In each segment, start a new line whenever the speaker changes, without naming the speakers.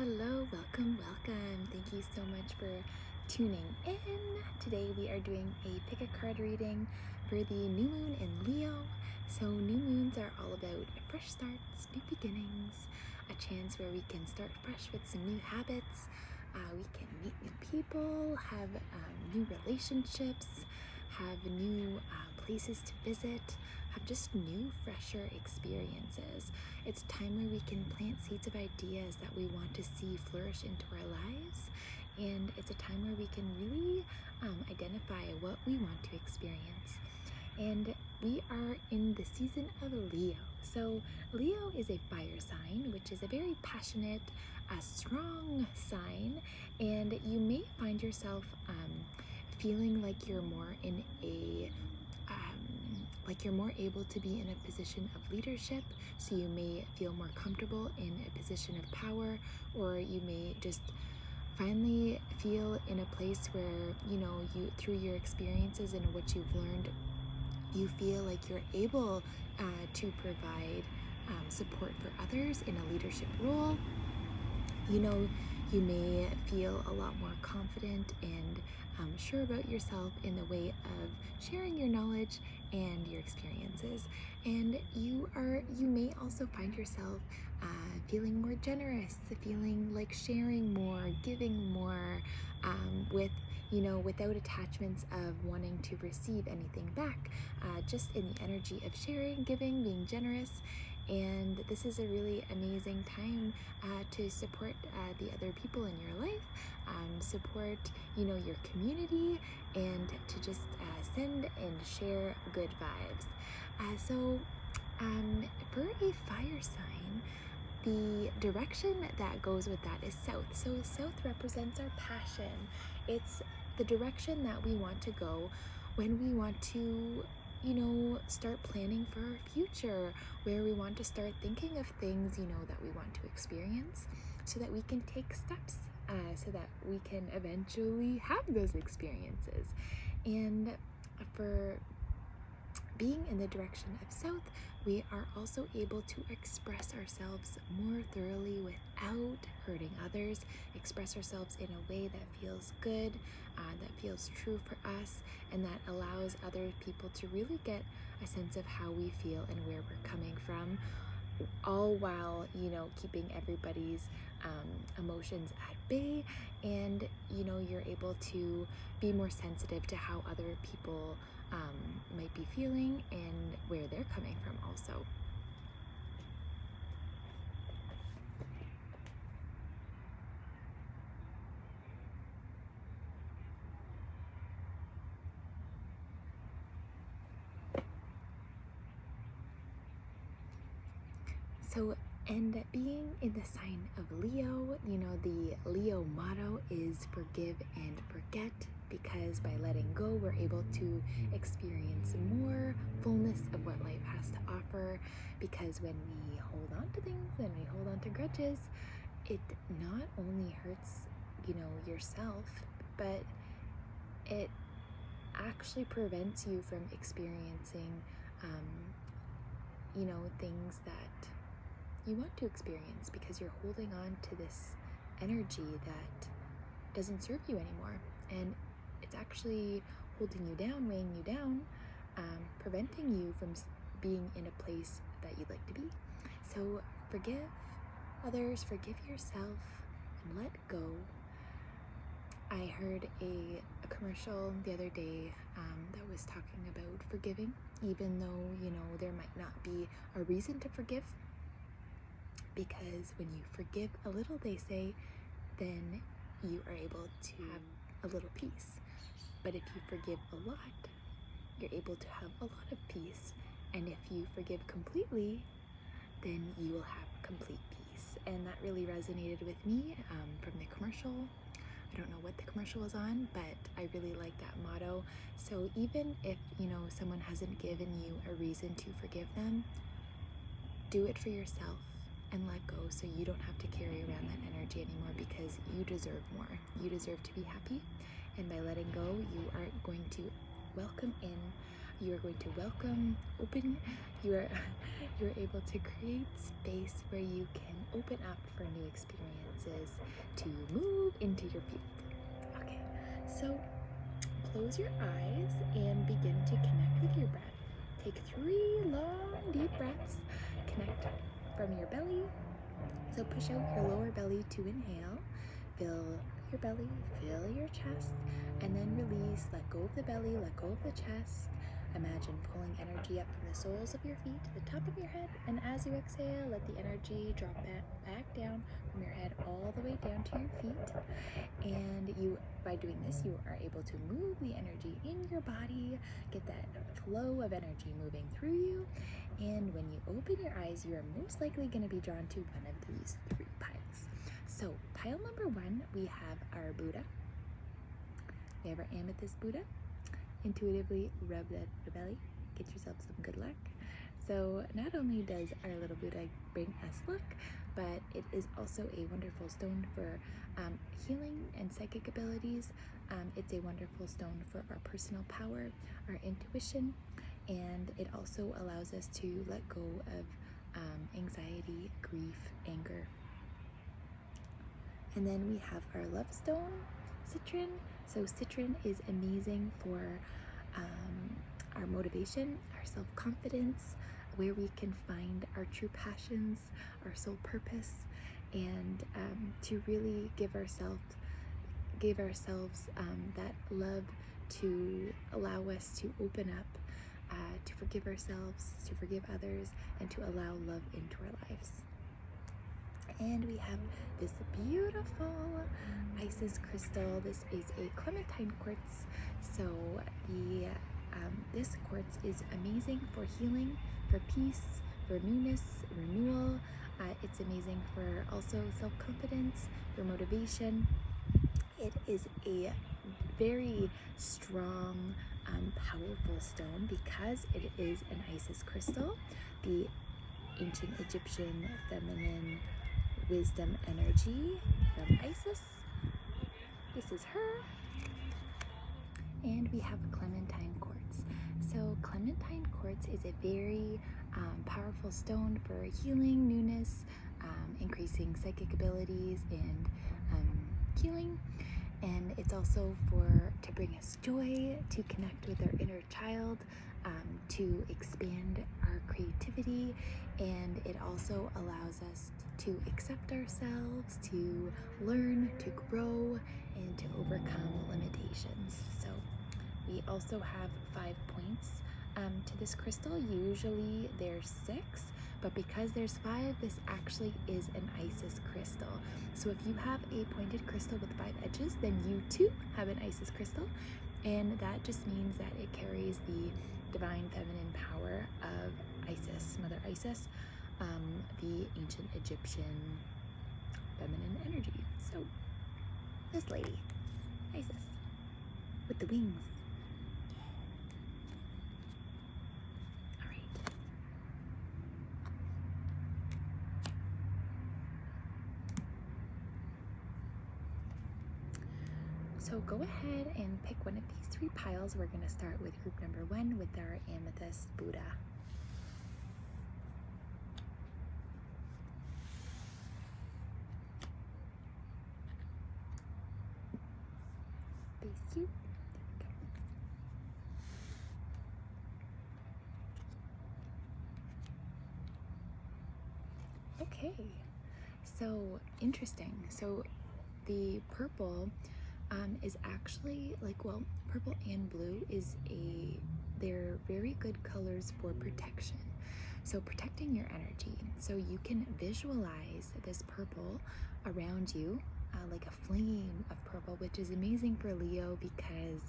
Hello, welcome. Thank you so much for tuning in. Today we are doing a pick a card reading for the new moon in Leo. So new moons are all about fresh starts, new beginnings, a chance where we can start fresh with some new habits. We can meet new people, have new relationships, have new places to visit, have just new, fresher experiences. It's a time where we can plant seeds of ideas that we want to see flourish into our lives, and it's a time where we can really identify what we want to experience. And we are in the season of Leo. So Leo is a fire sign, which is a very passionate, strong sign, and you may find yourself feeling like you're more in a like you're more able to be in a position of leadership, so you may feel more comfortable in a position of power, or you may just finally feel in a place where you through your experiences and what you've learned, you feel like you're able to provide support for others in a leadership role. You may feel a lot more confident and sure about yourself in the way of sharing your knowledge and your experiences. And you may also find yourself feeling more generous, feeling like sharing more, giving more, without attachments of wanting to receive anything back, just in the energy of sharing, giving, being generous. And this is a really amazing time to support the other people in your life, support your community, and to just send and share good vibes. For a fire sign, the direction that goes with that is south. So south represents our passion. It's the direction that we want to go when we want to start planning for our future, where we want to start thinking of things, that we want to experience, so that we can take steps, so that we can eventually have those experiences. And for being in the direction of south, we are also able to express ourselves more thoroughly without hurting others, express ourselves in a way that feels good, that feels true for us, and that allows other people to really get a sense of how we feel and where we're coming from, all while keeping everybody's emotions at bay, and you're able to be more sensitive to how other people might be feeling and where they're coming from also. So, and being in the sign of Leo, the Leo motto is forgive and forget, because by letting go, we're able to experience more fullness of what life has to offer. Because when we hold on to things and we hold on to grudges, it not only hurts, yourself, but it actually prevents you from experiencing, things that you want to experience, because you're holding on to this energy that doesn't serve you anymore, and it's actually holding you down, weighing you down, preventing you from being in a place that you'd like to be. So forgive others, forgive yourself, and let go. I heard a commercial the other day that was talking about forgiving, even though there might not be a reason to forgive, because when you forgive a little, they say, then you are able to have a little peace. But if you forgive a lot, you're able to have a lot of peace. And if you forgive completely, then you will have complete peace. And that really resonated with me from the commercial. I don't know what the commercial was on, but I really like that motto. So even if someone hasn't given you a reason to forgive them, do it for yourself and let go, so you don't have to carry around that energy anymore, because you deserve more. You deserve to be happy, and by letting go, you are going to welcome in you are going to you're able to create space where you can open up for new experiences to move into your field. Okay, so close your eyes and begin to connect with your breath. Take 3 long, deep breaths. Connect from your belly. So push out your lower belly to inhale. Fill your belly, fill your chest, and then release. Let go of the belly, let go of the chest. Imagine pulling energy up from the soles of your feet to the top of your head, and as you exhale, let the energy drop back down from your head all the way down to your feet. And by doing this, you are able to move the energy in your body, get that flow of energy moving through you. And when you open your eyes, you are most likely going to be drawn to one of these 3 piles. So pile number 1, we have our Buddha. We have our amethyst Buddha. Intuitively rub the belly, get yourself some good luck. So not only does our little Buddha bring us luck, but it is also a wonderful stone for healing and psychic abilities. It's a wonderful stone for our personal power, our intuition, and it also allows us to let go of anxiety, grief, anger. And then we have our love stone, citron. So citron is amazing for our motivation, our self-confidence, where we can find our true passions, our soul purpose, and to really give ourselves that love to allow us to open up, to forgive ourselves, to forgive others, and to allow love into our lives. And we have this beautiful Isis crystal. This is a clementine quartz. So this quartz is amazing for healing, for peace, for newness, renewal. It's amazing for also self-confidence, for motivation. It is a very strong, powerful stone because it is an Isis crystal, the ancient Egyptian feminine wisdom energy from Isis. This is her. And we have a clementine quartz. So clementine quartz is a very powerful stone for healing, newness, increasing psychic abilities, and healing. And it's also to bring us joy, to connect with our inner child, to expand our creativity, and it also allows us to accept ourselves, to learn, to grow, and to overcome limitations. So we also have 5 points to this crystal. Usually there's 6, but because there's 5, this actually is an Isis crystal. So if you have a pointed crystal with 5 edges, then you too have an Isis crystal, and that just means that it carries the divine feminine power of Isis, Mother Isis, the ancient Egyptian feminine energy. So this lady, Isis, with the wings. All right. So go ahead and pick one of these 3 piles. We're going to start with group number 1 with our amethyst Buddha. Face you. Okay, so interesting. So the purple is actually purple and blue they're very good colors for protection. So protecting your energy. So you can visualize this purple around you, like a flame of purple, which is amazing for Leo because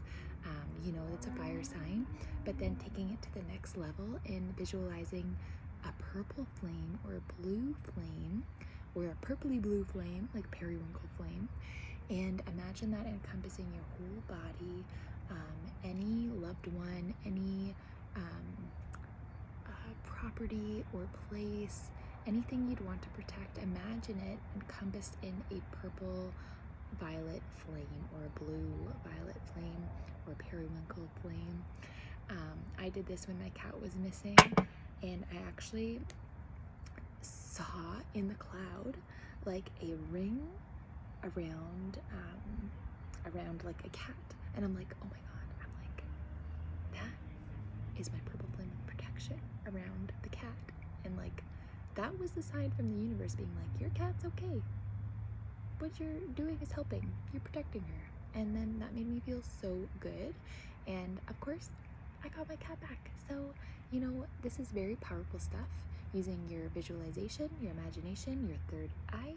it's a fire sign. But then taking it to the next level and visualizing a purple flame or a blue flame or a purpley blue flame, like periwinkle flame, and imagine that encompassing your whole body, any loved one, any property or place, anything you'd want to protect. Imagine it encompassed in a purple violet flame or a blue violet flame or periwinkle flame. I did this when my cat was missing, and I actually saw in the cloud like a ring around like a cat, and I'm like, oh my god, I'm like, that is my purple flame of protection around the cat. And like, that was the sign from the universe being like, your cat's okay, what you're doing is helping, you're protecting her. And then that made me feel so good, and of course I got my cat back. So this is very powerful stuff, using your visualization, your imagination, your third eye.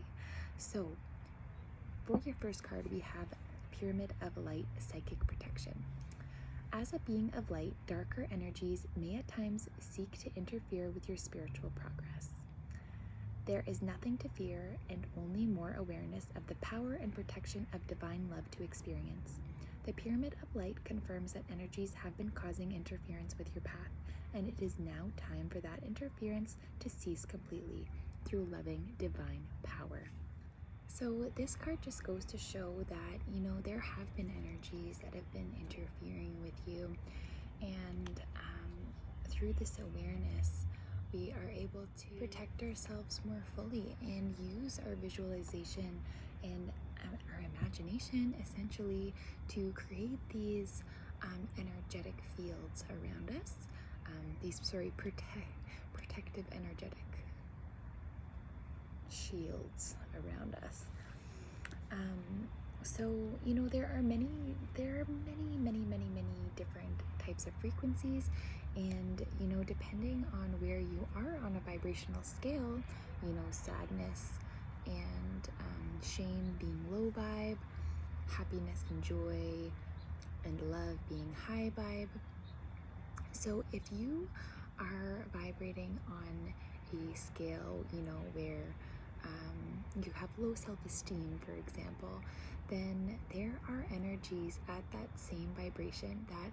So for your first card, we have Pyramid of Light, Psychic Protection. As a being of light, darker energies may at times seek to interfere with your spiritual progress. There is nothing to fear, and only more awareness of the power and protection of divine love to experience. The Pyramid of Light confirms that energies have been causing interference with your path, and it is now time for that interference to cease completely through loving divine power. So this card just goes to show that, there have been energies that have been interfering with you, and through this awareness, we are able to protect ourselves more fully and use our visualization and our imagination essentially to create these energetic fields around us, protective energetic shields around us. So there are many different types of frequencies, and depending on where you are on a vibrational scale, sadness and shame being low vibe, happiness and joy and love being high vibe. So if you are vibrating on a scale, where you have low self-esteem, for example, then there are energies at that same vibration that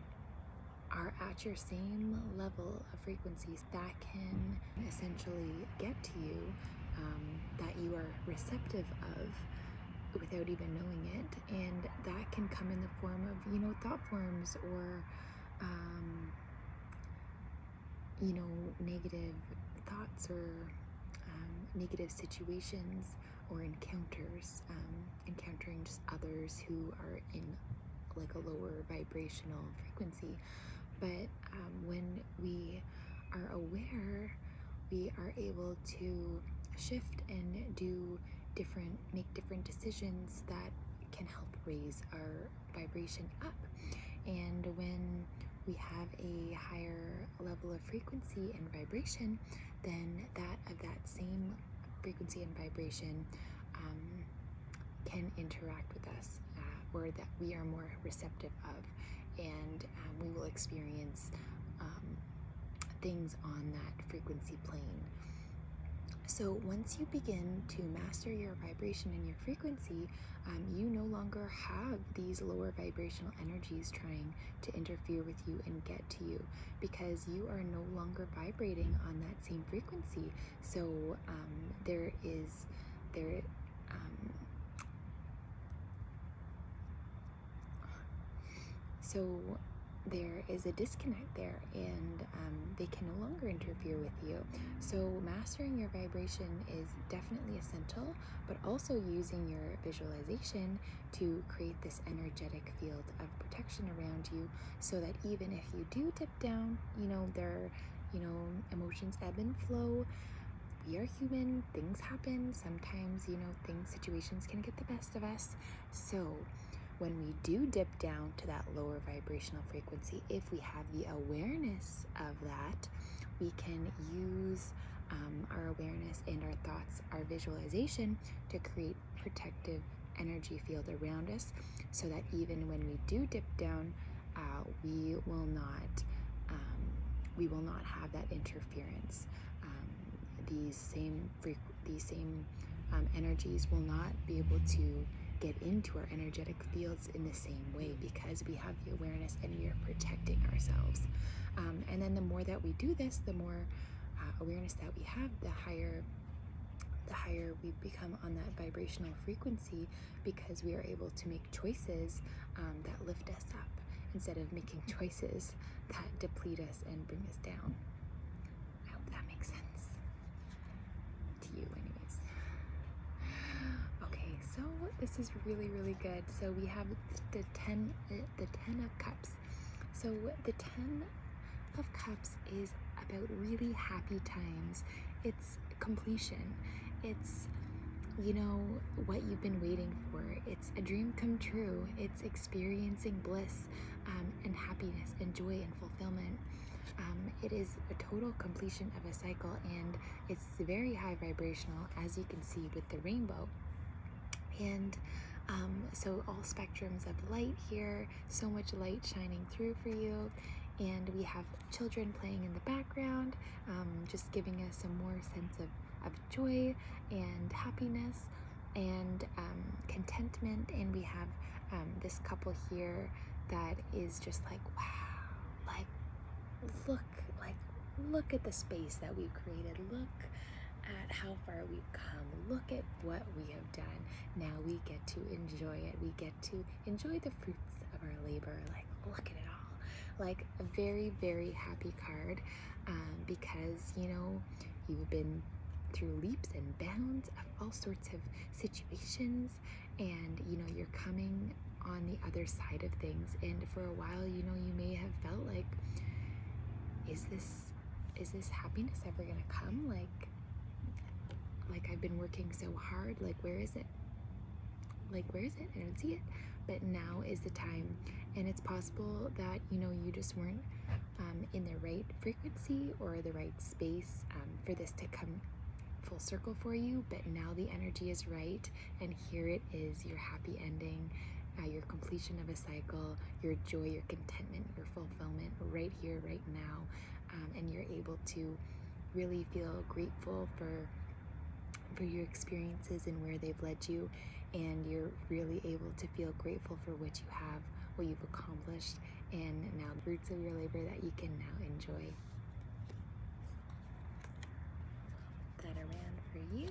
are at your same level of frequencies that can essentially get to you, that you are receptive of without even knowing it. And that can come in the form of, thought forms, or negative thoughts, or negative situations, or encountering just others who are in like a lower vibrational frequency. But when we are aware, we are able to shift and make different decisions that can help raise our vibration up. And when we have a higher level of frequency and vibration, then that same frequency and vibration can interact with us, or that we are more receptive of, and we will experience things on that frequency plane. So once you begin to master your vibration and your frequency, you no longer have these lower vibrational energies trying to interfere with you and get to you, because you are no longer vibrating on that same frequency. So there is a disconnect there, and they can no longer interfere with you. So mastering your vibration is definitely essential, but also using your visualization to create this energetic field of protection around you, so that even if you do dip down, emotions ebb and flow. We are human, things happen. Sometimes, situations can get the best of us. So when we do dip down to that lower vibrational frequency, if we have the awareness of that, we can use our awareness and our thoughts, our visualization, to create protective energy field around us, so that even when we do dip down, we will not have that interference. These same energies will not be able to get into our energetic fields in the same way, because we have the awareness and we are protecting ourselves. And then the more that we do this, the more awareness that we have, the higher we become on that vibrational frequency, because we are able to make choices that lift us up instead of making choices that deplete us and bring us down. I hope that makes sense to you anyways. Okay, so this is really, really good. So we have the 10 of Cups. So the 10 of Cups is about really happy times. It's completion. It's, you know, what you've been waiting for. It's a dream come true. It's experiencing bliss and happiness and joy and fulfillment. It is a total completion of a cycle, and it's very high vibrational, as you can see with the rainbow. And so all spectrums of light here, so much light shining through for you. And we have children playing in the background, just giving us some more sense of joy and happiness and contentment. And we have this couple here that is just like, wow, like look at the space that we've created. Look at how far we've come. Look at what we have done. Now we get to enjoy it. We get to enjoy the fruits of our labor. Like, look at it all. Like, a very, very happy card, because, you know, you've been through leaps and bounds of all sorts of situations, and, you know, you're coming on the other side of things. And for a while, you know, you may have felt like, is this happiness ever gonna come? Like I've been working so hard, like where is it? I don't see it. But now is the time, and it's possible that, you know, you just weren't in the right frequency or the right space for this to come full circle for you. But now the energy is right, and here it is, your happy ending, your completion of a cycle, your joy, your contentment, your fulfillment right here, right now. And you're able to really feel grateful for your experiences and where they've led you, and you're really able to feel grateful for what you have, what you've accomplished, and now the fruits of your labor that you can now enjoy. That around for you.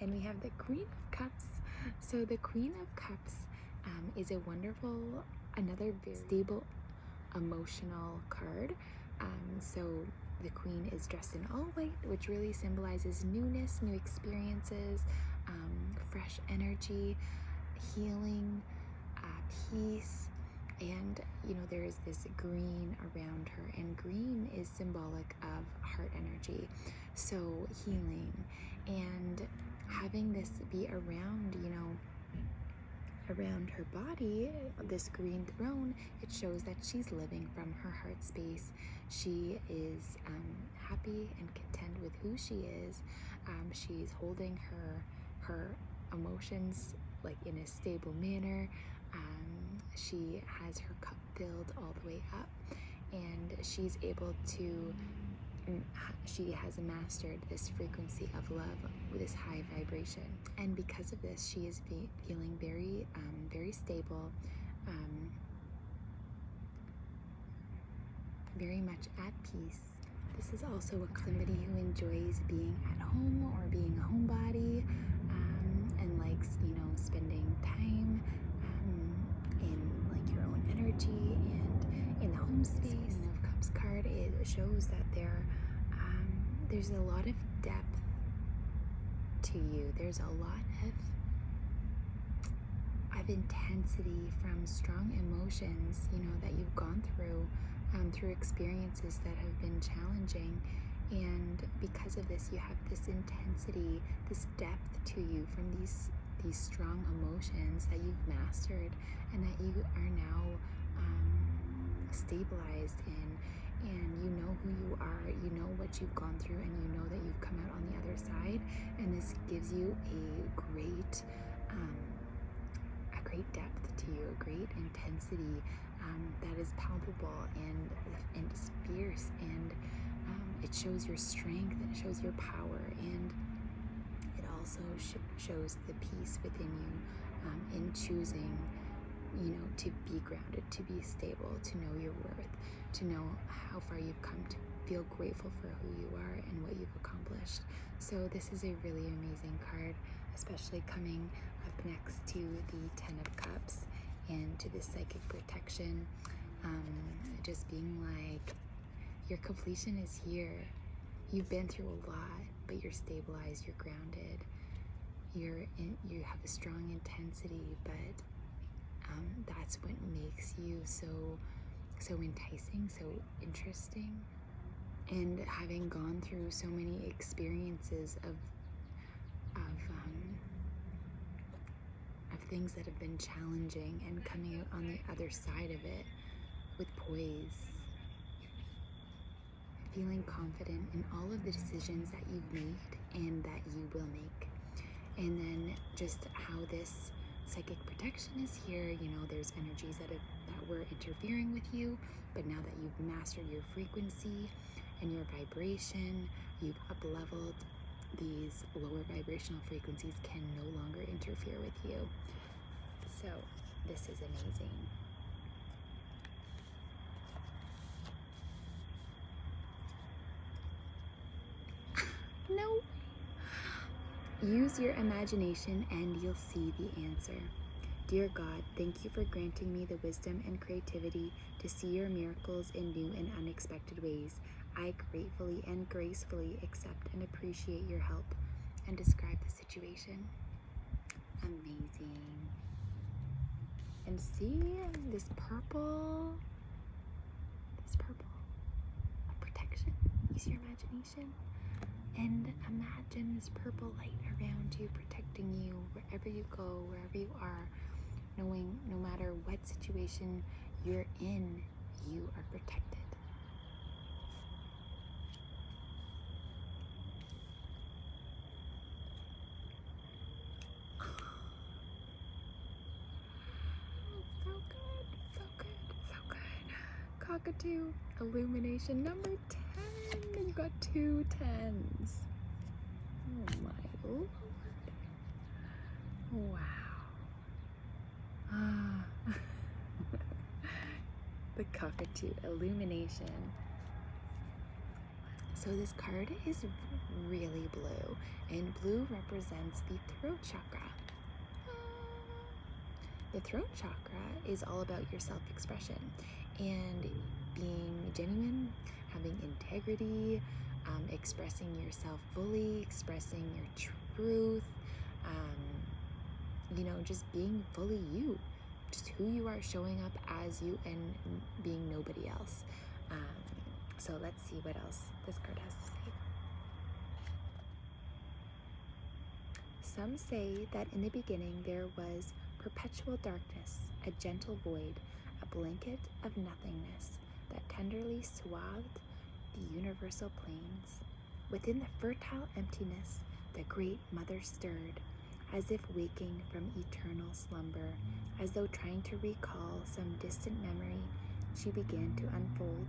And we have the Queen of Cups. So the Queen of Cups is a wonderful, another very stable emotional card. So the Queen is dressed in all white, which really symbolizes newness, new experiences, fresh energy, healing, peace, and, you know, there is this green around her, and green is symbolic of heart energy, so healing, and having this be around, you know, around her body, this green throne, it shows that she's living from her heart space. She is happy and content with who she is. She's holding her emotions like in a stable manner. She has her cup filled all the way up, and she's able to she has mastered this frequency of love with this high vibration, and because of this, she is feeling very very stable, very much at peace. This is also somebody who enjoys being at home or being a homebody, and likes, you know, spending time in like your own energy and in the home space. Queen of Cups card, it shows that there's a lot of depth to you. There's a lot of intensity from strong emotions, you know, that you've gone through experiences that have been challenging, and because of this, you have this intensity, this depth to you from these strong emotions that you've mastered and that you are now stabilized in, and you know who you are, you know what you've gone through, and you know that you've come out on the other side, and this gives you a great depth to you, a great intensity that is palpable and fierce, and it shows your strength, it shows your power, and it also shows the peace within you in choosing, you know, to be grounded, to be stable, to know your worth, to know how far you've come, to feel grateful for who you are and what you've accomplished. So this is a really amazing card, especially coming up next to the 10 of Cups. and to this psychic protection, just being like, your completion is here. You've been through a lot, but you're stabilized, you're grounded, you have a strong intensity, but that's what makes you so enticing, so interesting. And having gone through so many experiences of things that have been challenging, and coming out on the other side of it with poise, feeling confident in all of the decisions that you've made and that you will make. And then just how this psychic protection is here, there's energies that were interfering with you, but now that you've mastered your frequency and your vibration, you've up-leveled, these lower vibrational frequencies can no longer interfere with you. So this is amazing. No. Use your imagination and you'll see the answer. Dear God, thank you for granting me the wisdom and creativity to see your miracles in new and unexpected ways. I gratefully and gracefully accept and appreciate your help, and describe the situation. Amazing. And see this purple of protection. Use your imagination and imagine this purple light around you, protecting you wherever you go, wherever you are, knowing no matter what situation you're in, you are protected. So good, so good, so good. Cockatoo, illumination number 10. You got 2 10s. Oh my Lord. Wow. The cockatoo, illumination. So this card is really blue, and blue represents the throat chakra. The throat chakra is all about your self-expression and being genuine, having integrity, expressing yourself fully, expressing your truth, just being fully you, just who you are, showing up as you and being nobody else. So let's see what else this card has to say. Some say that in the beginning there was perpetual darkness, a gentle void, a blanket of nothingness that tenderly swathed the universal plains. Within the fertile emptiness, the great mother stirred, as if waking from eternal slumber, as though trying to recall some distant memory. She began to unfold,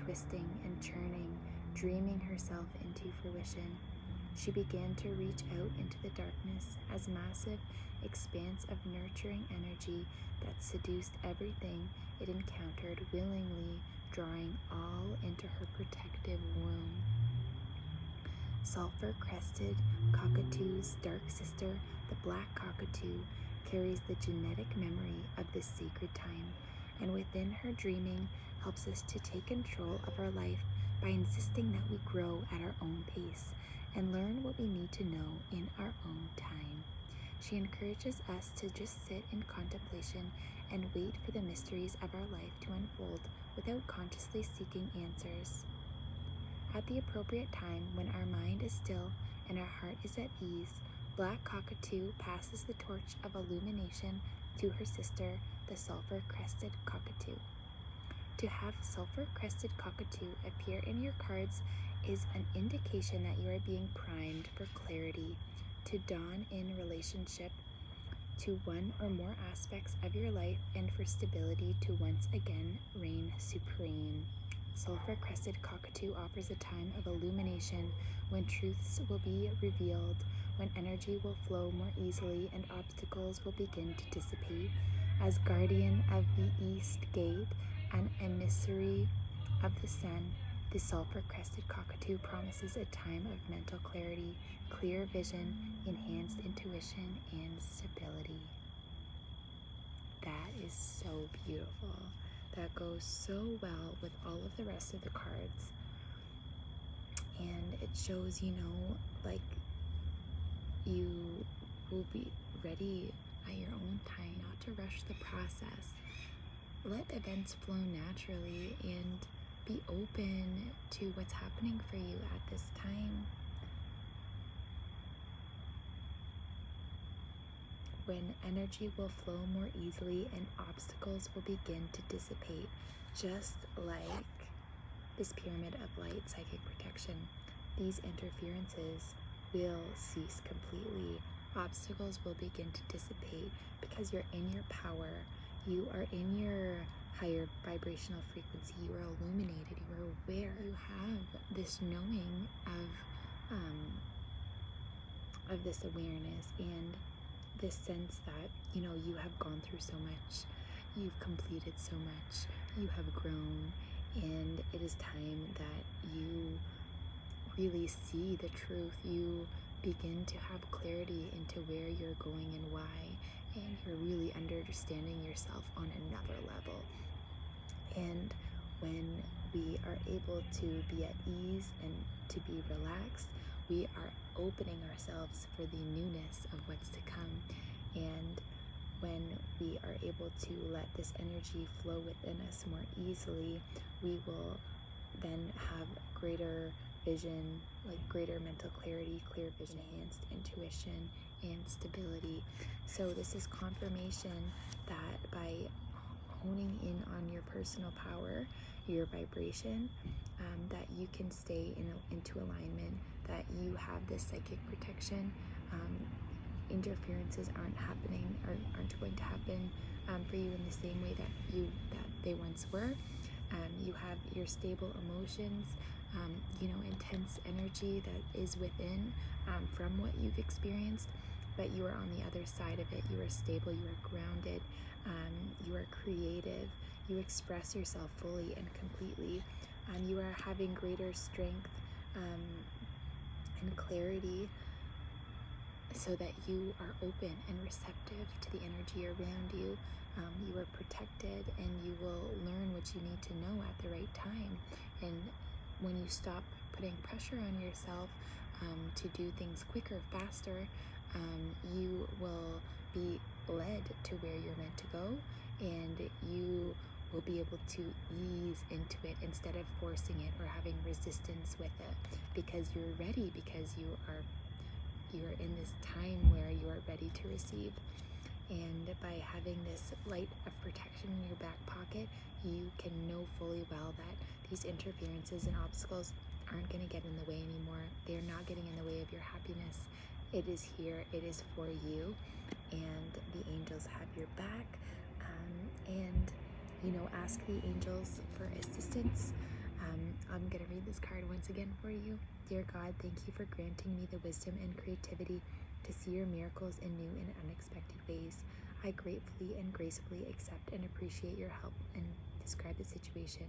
twisting and churning, dreaming herself into fruition. She began to reach out into the darkness as massive expanse of nurturing energy that seduced everything it encountered, willingly drawing all into her protective womb. Sulfur-crested cockatoo's dark sister, the black cockatoo, carries the genetic memory of this sacred time, and within her dreaming helps us to take control of our life by insisting that we grow at our own pace and learn what we need to know in our own time. She encourages us to just sit in contemplation and wait for the mysteries of our life to unfold without consciously seeking answers. At the appropriate time, when our mind is still and our heart is at ease, Black Cockatoo passes the torch of illumination to her sister, the sulfur-crested cockatoo. To have sulfur-crested cockatoo appear in your cards is an indication that you are being primed for clarity to dawn in relationship to one or more aspects of your life, and for stability to once again reign supreme. Sulfur-crested cockatoo offers a time of illumination when truths will be revealed, when energy will flow more easily and obstacles will begin to dissipate. As guardian of the East Gate, an emissary of the sun, the sulfur-crested cockatoo promises a time of mental clarity, clear vision, enhanced intuition, and stability. that is so beautiful. That goes so well with all of the rest of the cards. And it shows, like you will be ready at your own time, not to rush the process. Let events flow naturally and be open to what's happening for you at this time. When energy will flow more easily and obstacles will begin to dissipate, just like this pyramid of light psychic protection. These interferences will cease completely. Obstacles will begin to dissipate because you're in your power. You are in your higher vibrational frequency. You are illuminated. You are aware. You have this knowing of this awareness and this sense that, you have gone through so much. You've completed so much. You have grown. And it is time that you really see the truth. You begin to have clarity into where you're going and why, and you're really understanding yourself on another level. And when we are able to be at ease and to be relaxed, we are opening ourselves for the newness of what's to come. And when we are able to let this energy flow within us more easily, we will then have greater vision, like greater mental clarity, clear vision, enhanced intuition, and stability. So this is confirmation that by honing in on your personal power, your vibration, that you can stay into alignment, that you have this psychic protection. Interferences aren't going to happen for you in the same way that they once were. You have your stable emotions, intense energy that is within from what you've experienced, but you are on the other side of it. You are stable, you are grounded, you are creative, you express yourself fully and completely. You are having greater strength and clarity, so that you are open and receptive to the energy around you. You are protected, and you will learn what you need to know at the right time. And when you stop putting pressure on yourself to do things quicker, faster, you will be led to where you're meant to go, and you will be able to ease into it instead of forcing it or having resistance with it, because you're ready, because you're in this time where you are ready to receive. And by having this light of protection in your back pocket, you can know fully well that these interferences and obstacles aren't going to get in the way anymore. They're not getting in the way of your happiness. It is here. It is for you. And the angels have your back. And ask the angels for assistance. I'm going to read this card once again for you. Dear God, thank you for granting me the wisdom and creativity to see your miracles in new and unexpected ways. I gratefully and gracefully accept and appreciate your help and describe the situation.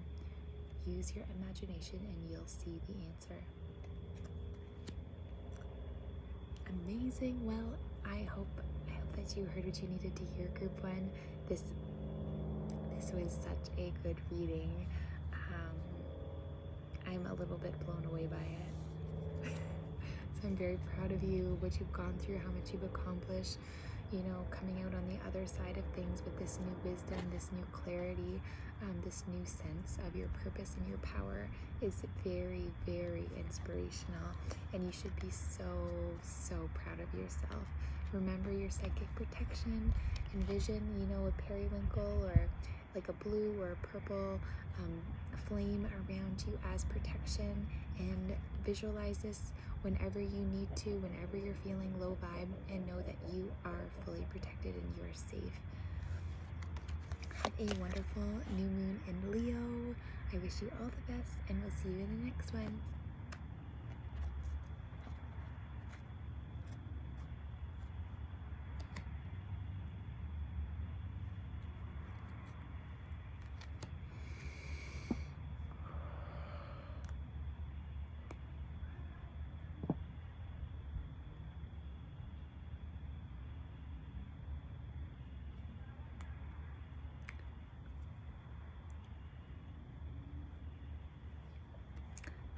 Use your imagination and you'll see the answer. Amazing. Well, I hope that you heard what you needed to hear, Group 1. This was such a good reading. I'm a little bit blown away by it. So I'm very proud of you, what you've gone through, how much you've accomplished, coming out on the other side of things with this new wisdom, this new clarity, this new sense of your purpose and your power is very, very inspirational. And you should be so, so proud of yourself. Remember your psychic protection. Envision, a periwinkle or like a blue or a purple flame around you as protection, and visualize this whenever you need to, whenever you're feeling low vibe, and know that you are fully protected and you are safe. Have a wonderful new moon in Leo. I wish you all the best, and we'll see you in the next one.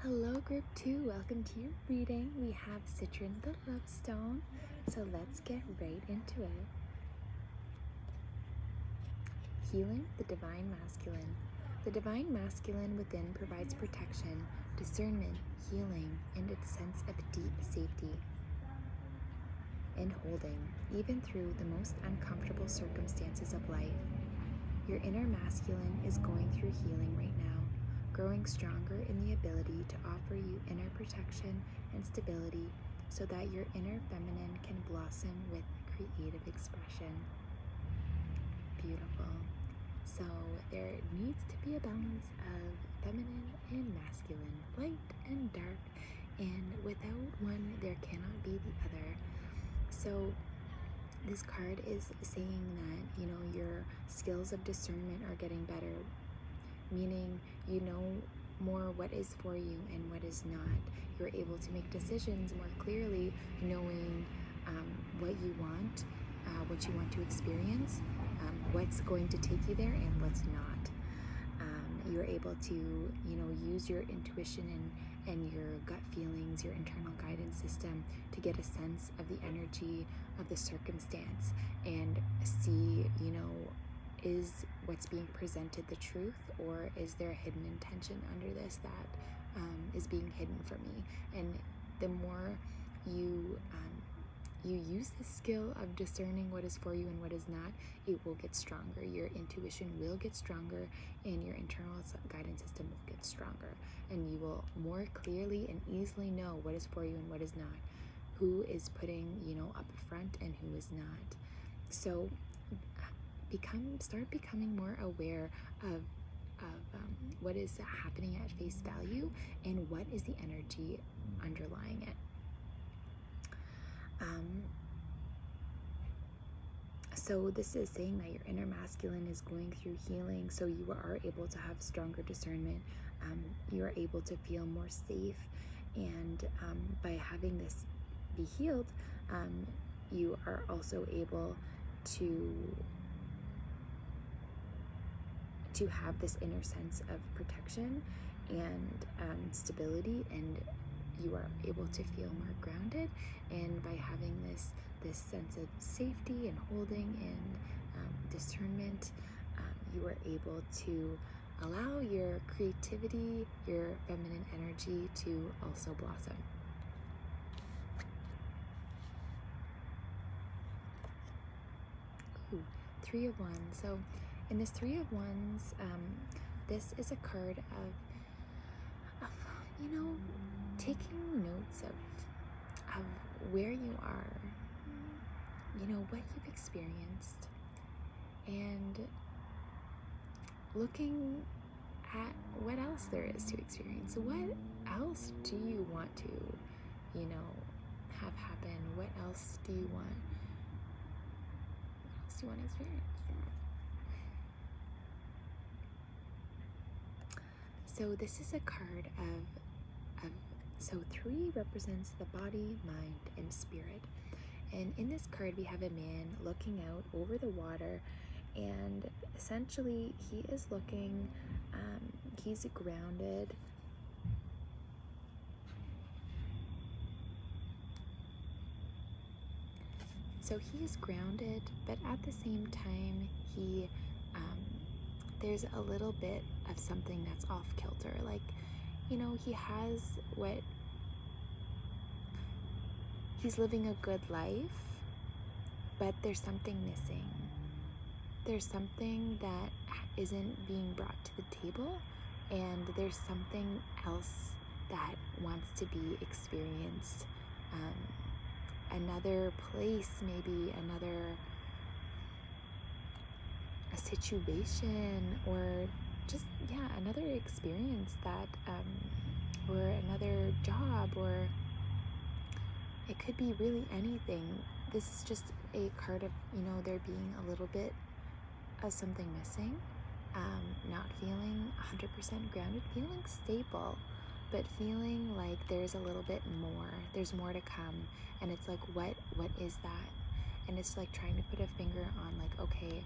Hello, Group 2. Welcome to your reading. We have Citron the Love Stone, so let's get right into it. Healing the Divine Masculine. The Divine Masculine within provides protection, discernment, healing, and a sense of deep safety and holding, even through the most uncomfortable circumstances of life. Your inner masculine is going through healing right now, growing stronger in the ability to offer you inner protection and stability so that your inner feminine can blossom with creative expression. Beautiful. So there needs to be a balance of feminine and masculine, light and dark, and without one, there cannot be the other. So this card is saying that, your skills of discernment are getting better, meaning you know more what is for you and what is not. You're able to make decisions more clearly, knowing what you want to experience, what's going to take you there and what's not. You're able to, use your intuition and your gut feelings, your internal guidance system to get a sense of the energy of the circumstance and see, is what's being presented the truth, or is there a hidden intention under this that is being hidden from me? And the more you use the skill of discerning what is for you and what is not, it will get stronger. Your intuition will get stronger, and your internal guidance system will get stronger, and you will more clearly and easily know what is for you and what is not, who is putting up front and who is not. So start becoming more aware of what is happening at face value and what is the energy underlying it. So this is saying that your inner masculine is going through healing, so you are able to have stronger discernment. You are able to feel more safe, and by having this be healed, you are also able to have this inner sense of protection and stability, and you are able to feel more grounded. And by having this sense of safety and holding and discernment, you are able to allow your creativity, your feminine energy to also blossom. Ooh, Three of Wands. So in this Three of Wands, this is a card of taking notes of where you are, what you've experienced, and looking at what else there is to experience. So what else do you want to, have happen? What else do you want? What else do you want to experience? So this is a card so 3 represents the body, mind, and spirit. And in this card, we have a man looking out over the water, and essentially he is looking, he's grounded. So he is grounded, but at the same time, there's a little bit of something that's off kilter. Like, he has he's living a good life, but there's something missing. There's something that isn't being brought to the table, and there's something else that wants to be experienced. Another place, maybe a situation, or just, another experience that, or another job, or it could be really anything. This is just a card of, there being a little bit of something missing, not feeling 100% grounded, feeling stable, but feeling like there's a little bit more. There's more to come, and it's like, what is that? And it's like trying to put a finger on, like, okay,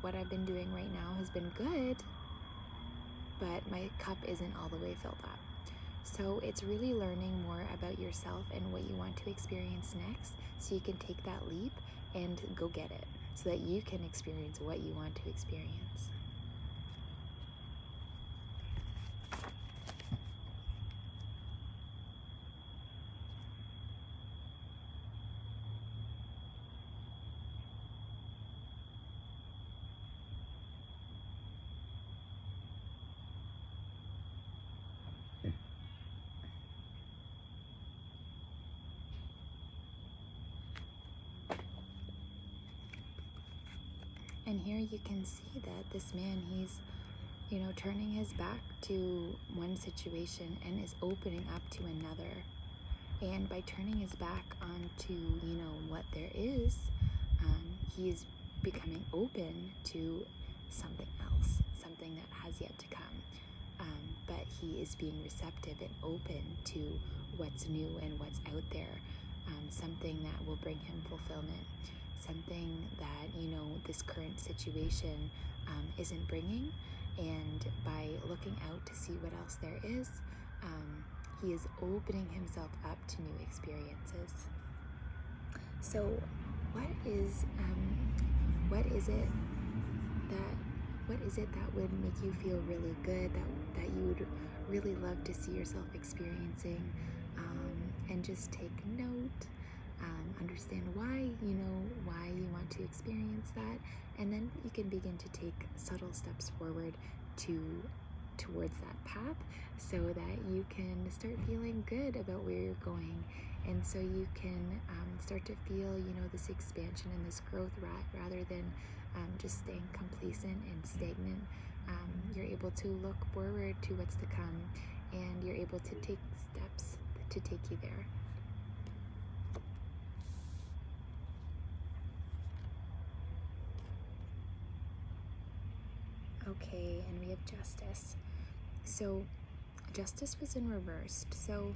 what I've been doing right now has been good, but my cup isn't all the way filled up. So it's really learning more about yourself and what you want to experience next, so you can take that leap and go get it, so that you can experience what you want to experience. And here you can see that this man, he's, turning his back to one situation and is opening up to another. And by turning his back onto, what there is, he is becoming open to something else, something that has yet to come. But he is being receptive and open to what's new and what's out there, something that will bring him fulfillment, something that, this current situation isn't bringing. And by looking out to see what else there is, he is opening himself up to new experiences. So what is it that would make you feel really good, that you would really love to see yourself experiencing, and just take note, understand why you want to experience that, and then you can begin to take subtle steps forward towards that path, so that you can start feeling good about where you're going, and so you can start to feel this expansion and this growth rather than just staying complacent and stagnant. You're able to look forward to what's to come, and you're able to take steps to take you there. Okay, and we have justice. So justice was in reversed. So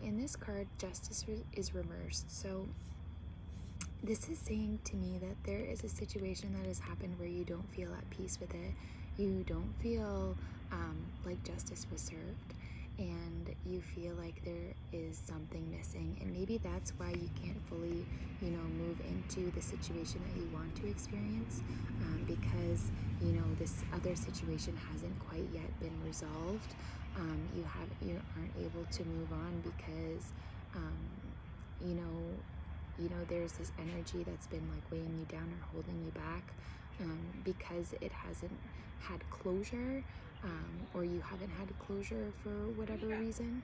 in this card, justice is reversed. So this is saying to me that there is a situation that has happened where you don't feel at peace with it. You don't feel like justice was served, and you feel like there is something missing, and maybe that's why you can't fully move into the situation that you want to experience, because this other situation hasn't quite yet been resolved. You aren't able to move on because there's this energy that's been like weighing you down or holding you back, because it hasn't had closure, or you haven't had closure for whatever reason.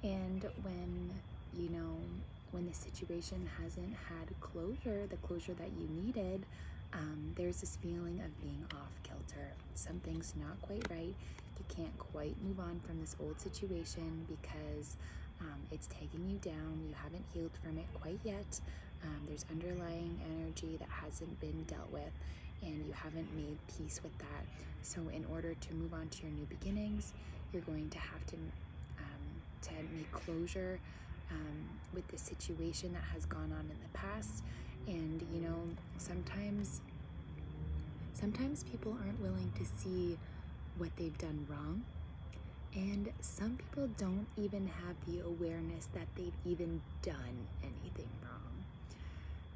And when the situation hasn't had closure, the closure that you needed, there's this feeling of being off kilter. Something's not quite right. You can't quite move on from this old situation because it's taking you down. You haven't healed from it quite yet. There's underlying energy that hasn't been dealt with, and you haven't made peace with that. So in order to move on to your new beginnings, you're going to have to make closure with the situation that has gone on in the past. And sometimes people aren't willing to see what they've done wrong, and some people don't even have the awareness that they've even done anything wrong.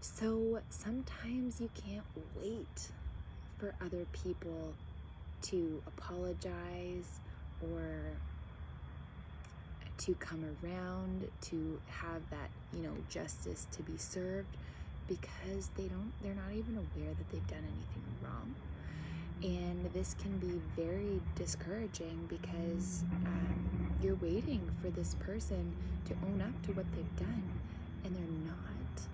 So sometimes you can't wait for other people to apologize or to come around to have that justice to be served, because they're not even aware that they've done anything wrong. And this can be very discouraging because you're waiting for this person to own up to what they've done, and they're not.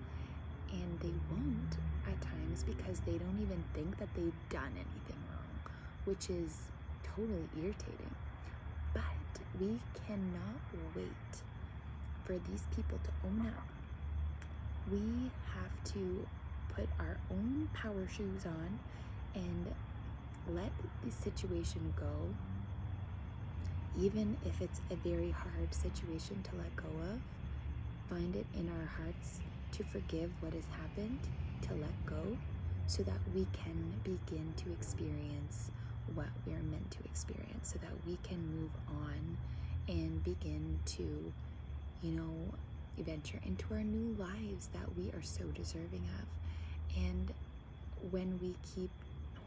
And they won't at times because they don't even think that they've done anything wrong, which is totally irritating. But we cannot wait for these people to own up. We have to put our own power shoes on and let the situation go, even if it's a very hard situation to let go of. Find it in our hearts to forgive what has happened, to let go, so that we can begin to experience what we are meant to experience, so that we can move on and begin to, venture into our new lives that we are so deserving of. And when we keep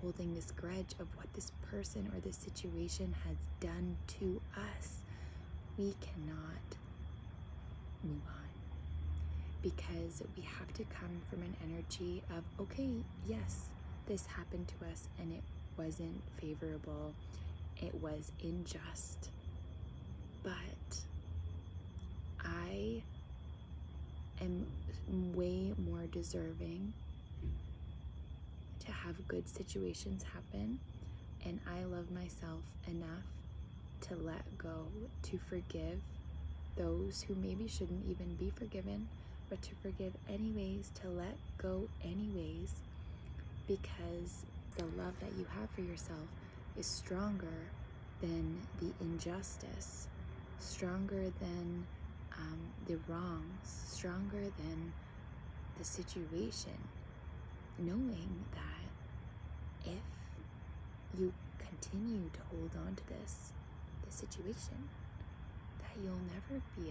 holding this grudge of what this person or this situation has done to us, we cannot move on, because we have to come from an energy of, okay, yes, this happened to us and it wasn't favorable, it was unjust, but I am way more deserving to have good situations happen, and I love myself enough to let go, to forgive those who maybe shouldn't even be forgiven, but to forgive anyways, to let go anyways, because the love that you have for yourself is stronger than the injustice, stronger than the wrongs, stronger than the situation, knowing that if you continue to hold on to this situation, that you'll never be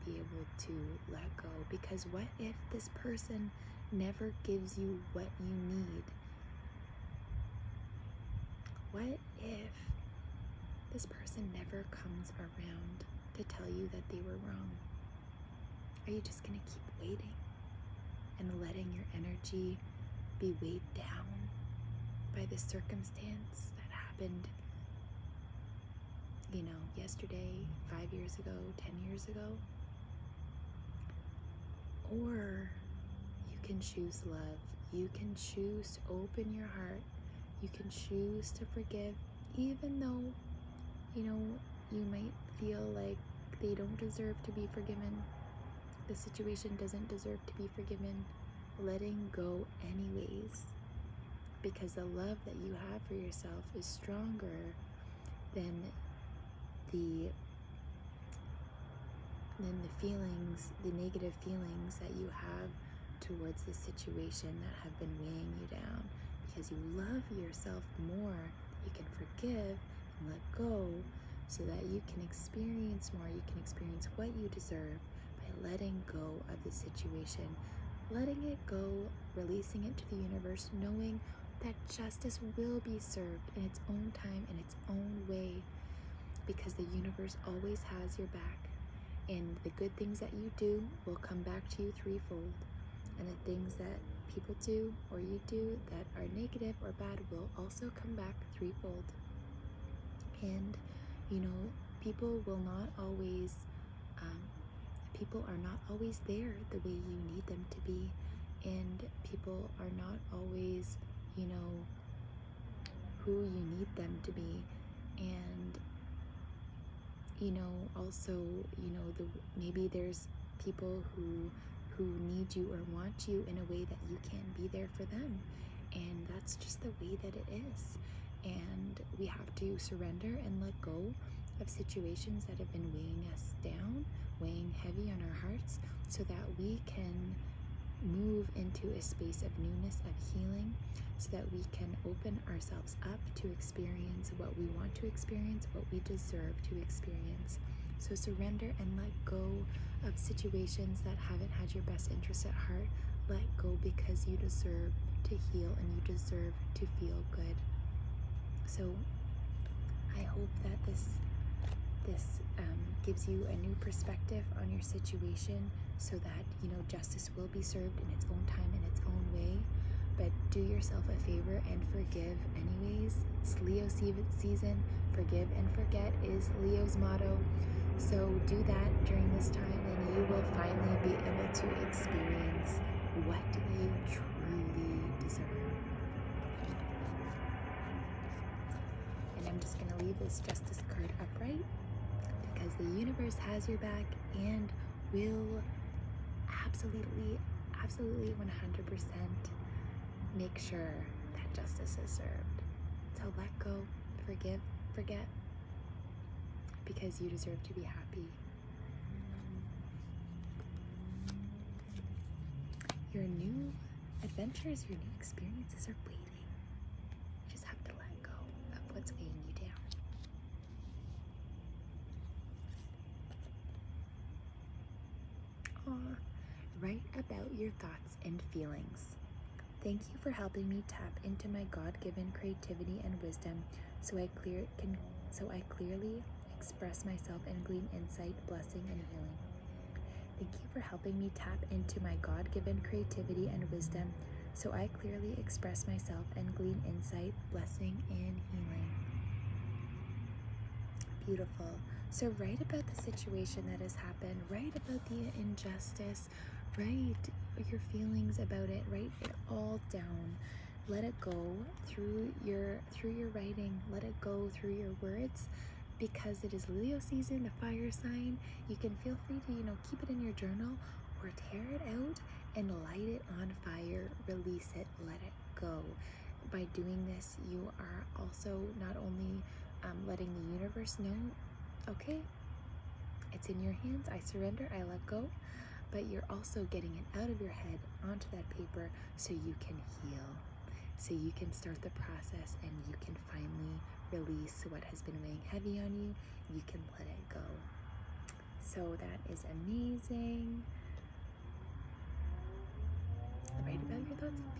able to let go. Because what if this person never gives you what you need? What if this person never comes around to tell you that they were wrong? Are you just going to keep waiting and letting your energy be weighed down by the circumstance that happened, yesterday, 5 years ago, 10 years ago? Or you can choose love. You can choose to open your heart. You can choose to forgive, even though, you might feel like they don't deserve to be forgiven. The situation doesn't deserve to be forgiven. Letting go anyways, because the love that you have for yourself is stronger than the feelings, the negative feelings that you have towards the situation that have been weighing you down. Because you love yourself more, you can forgive and let go, so that you can experience more. You can experience what you deserve by letting go of the situation, letting it go, releasing it to the universe, knowing that justice will be served in its own time, in its own way, because the universe always has your back. And the good things that you do will come back to you threefold. And the things that people do or you do that are negative or bad will also come back threefold. And, people will not always, people are not always there the way you need them to be. And people are not always, who you need them to be. And also, maybe there's people who need you or want you in a way that you can't be there for them. And that's just the way that it is. And we have to surrender and let go of situations that have been weighing us down, weighing heavy on our hearts, so that we can move into a space of newness, of healing, so that we can open ourselves up to experience what we want to experience, what we deserve to experience. So surrender and let go of situations that haven't had your best interest at heart. Let go, because you deserve to heal and you deserve to feel good. So I hope that this gives you a new perspective on your situation, so that justice will be served in its own time, in its own way. but do yourself a favor and forgive anyways. It's Leo season. Forgive and forget is Leo's motto. So do that during this time, and you will finally be able to experience what you truly deserve. And I'm just going to leave this Justice card upright because the universe has your back and will absolutely 100% make sure that justice is served. So let go, forgive, forget, because you deserve to be happy. Your new adventures, your new experiences are waiting. You just have to let go of what's weighing you down. Write about your thoughts and feelings. Thank you for helping me tap into my God-given creativity and wisdom so I clearly express myself and glean insight, blessing, and healing. Thank you for helping me tap into my God-given creativity and wisdom so I clearly express myself and glean insight, blessing, and healing. Beautiful. So write about the situation that has happened. Write about the injustice. Write your feelings about it. Write it all down. Let it go through your writing. Let it go through your words, because it is Leo season, the fire sign. You can feel free to keep it in your journal or tear it out and light it on fire. Release it. Let it go. By doing this, you are also not only letting the universe know, okay, it's in your hands, I surrender, I let go, but you're also getting it out of your head onto that paper so you can heal, so you can start the process and you can finally release what has been weighing heavy on you. You can let it go. So that is amazing. Write about your thoughts and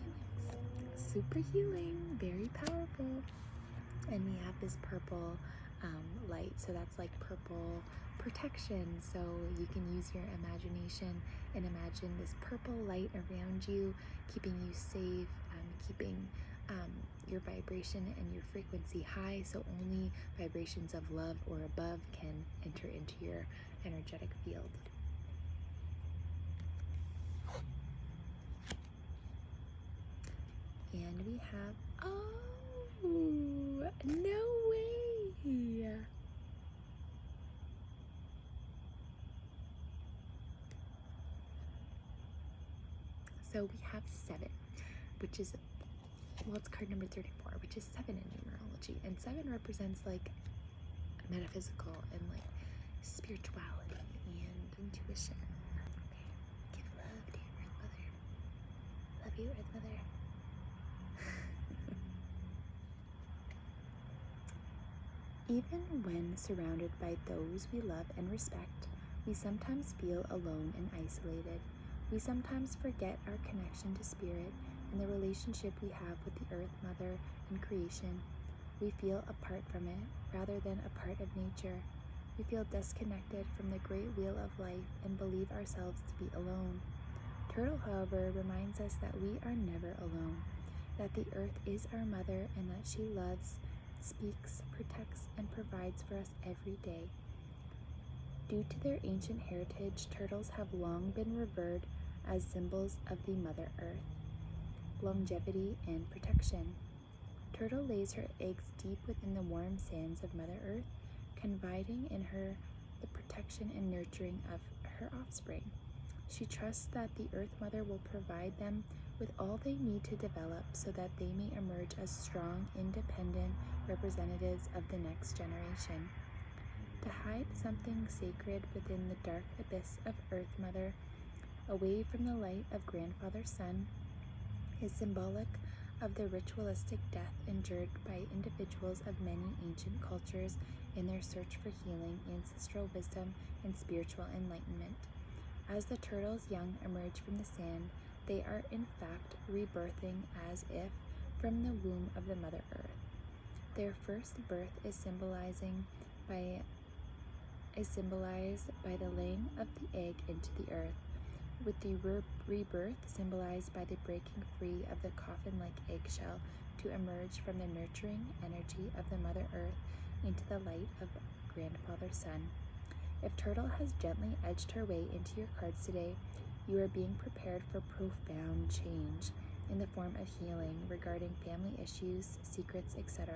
feelings. Super healing, very powerful. And we have this purple light, so that's like purple protection. So you can use your imagination and imagine this purple light around you, keeping you safe, keeping your vibration and your frequency high, so only vibrations of love or above can enter into your energetic field. And we have, oh, no way! So we have 7, which is, well, it's card number 34, which is 7 in numerology. And 7 represents like metaphysical and like spirituality and intuition. Okay, give love to your Earth Mother. Love you, Earth Mother. Even when surrounded by those we love and respect, we sometimes feel alone and isolated. We sometimes forget our connection to spirit and the relationship we have with the Earth Mother and creation. We feel apart from it rather than a part of nature. We feel disconnected from the great wheel of life and believe ourselves to be alone. Turtle, however, reminds us that we are never alone, that the Earth is our mother and that she loves, speaks, protects, and provides for us every day. Due to their ancient heritage, turtles have long been revered as symbols of the Mother Earth, longevity, and protection. Turtle lays her eggs deep within the warm sands of Mother Earth, confiding in her the protection and nurturing of her offspring. She trusts that the Earth Mother will provide them with all they need to develop so that they may emerge as strong, independent representatives of the next generation. To hide something sacred within the dark abyss of Earth Mother, away from the light of Grandfather Sun, is symbolic of the ritualistic death endured by individuals of many ancient cultures in their search for healing, ancestral wisdom, and spiritual enlightenment. As the turtle's young emerge from the sand, they are in fact rebirthing as if from the womb of the Mother Earth. Their first birth is symbolized by the laying of the egg into the earth, with the rebirth symbolized by the breaking free of the coffin-like eggshell to emerge from the nurturing energy of the Mother Earth into the light of Grandfather Sun. If Turtle has gently edged her way into your cards today, you are being prepared for profound change in the form of healing regarding family issues, secrets, etc.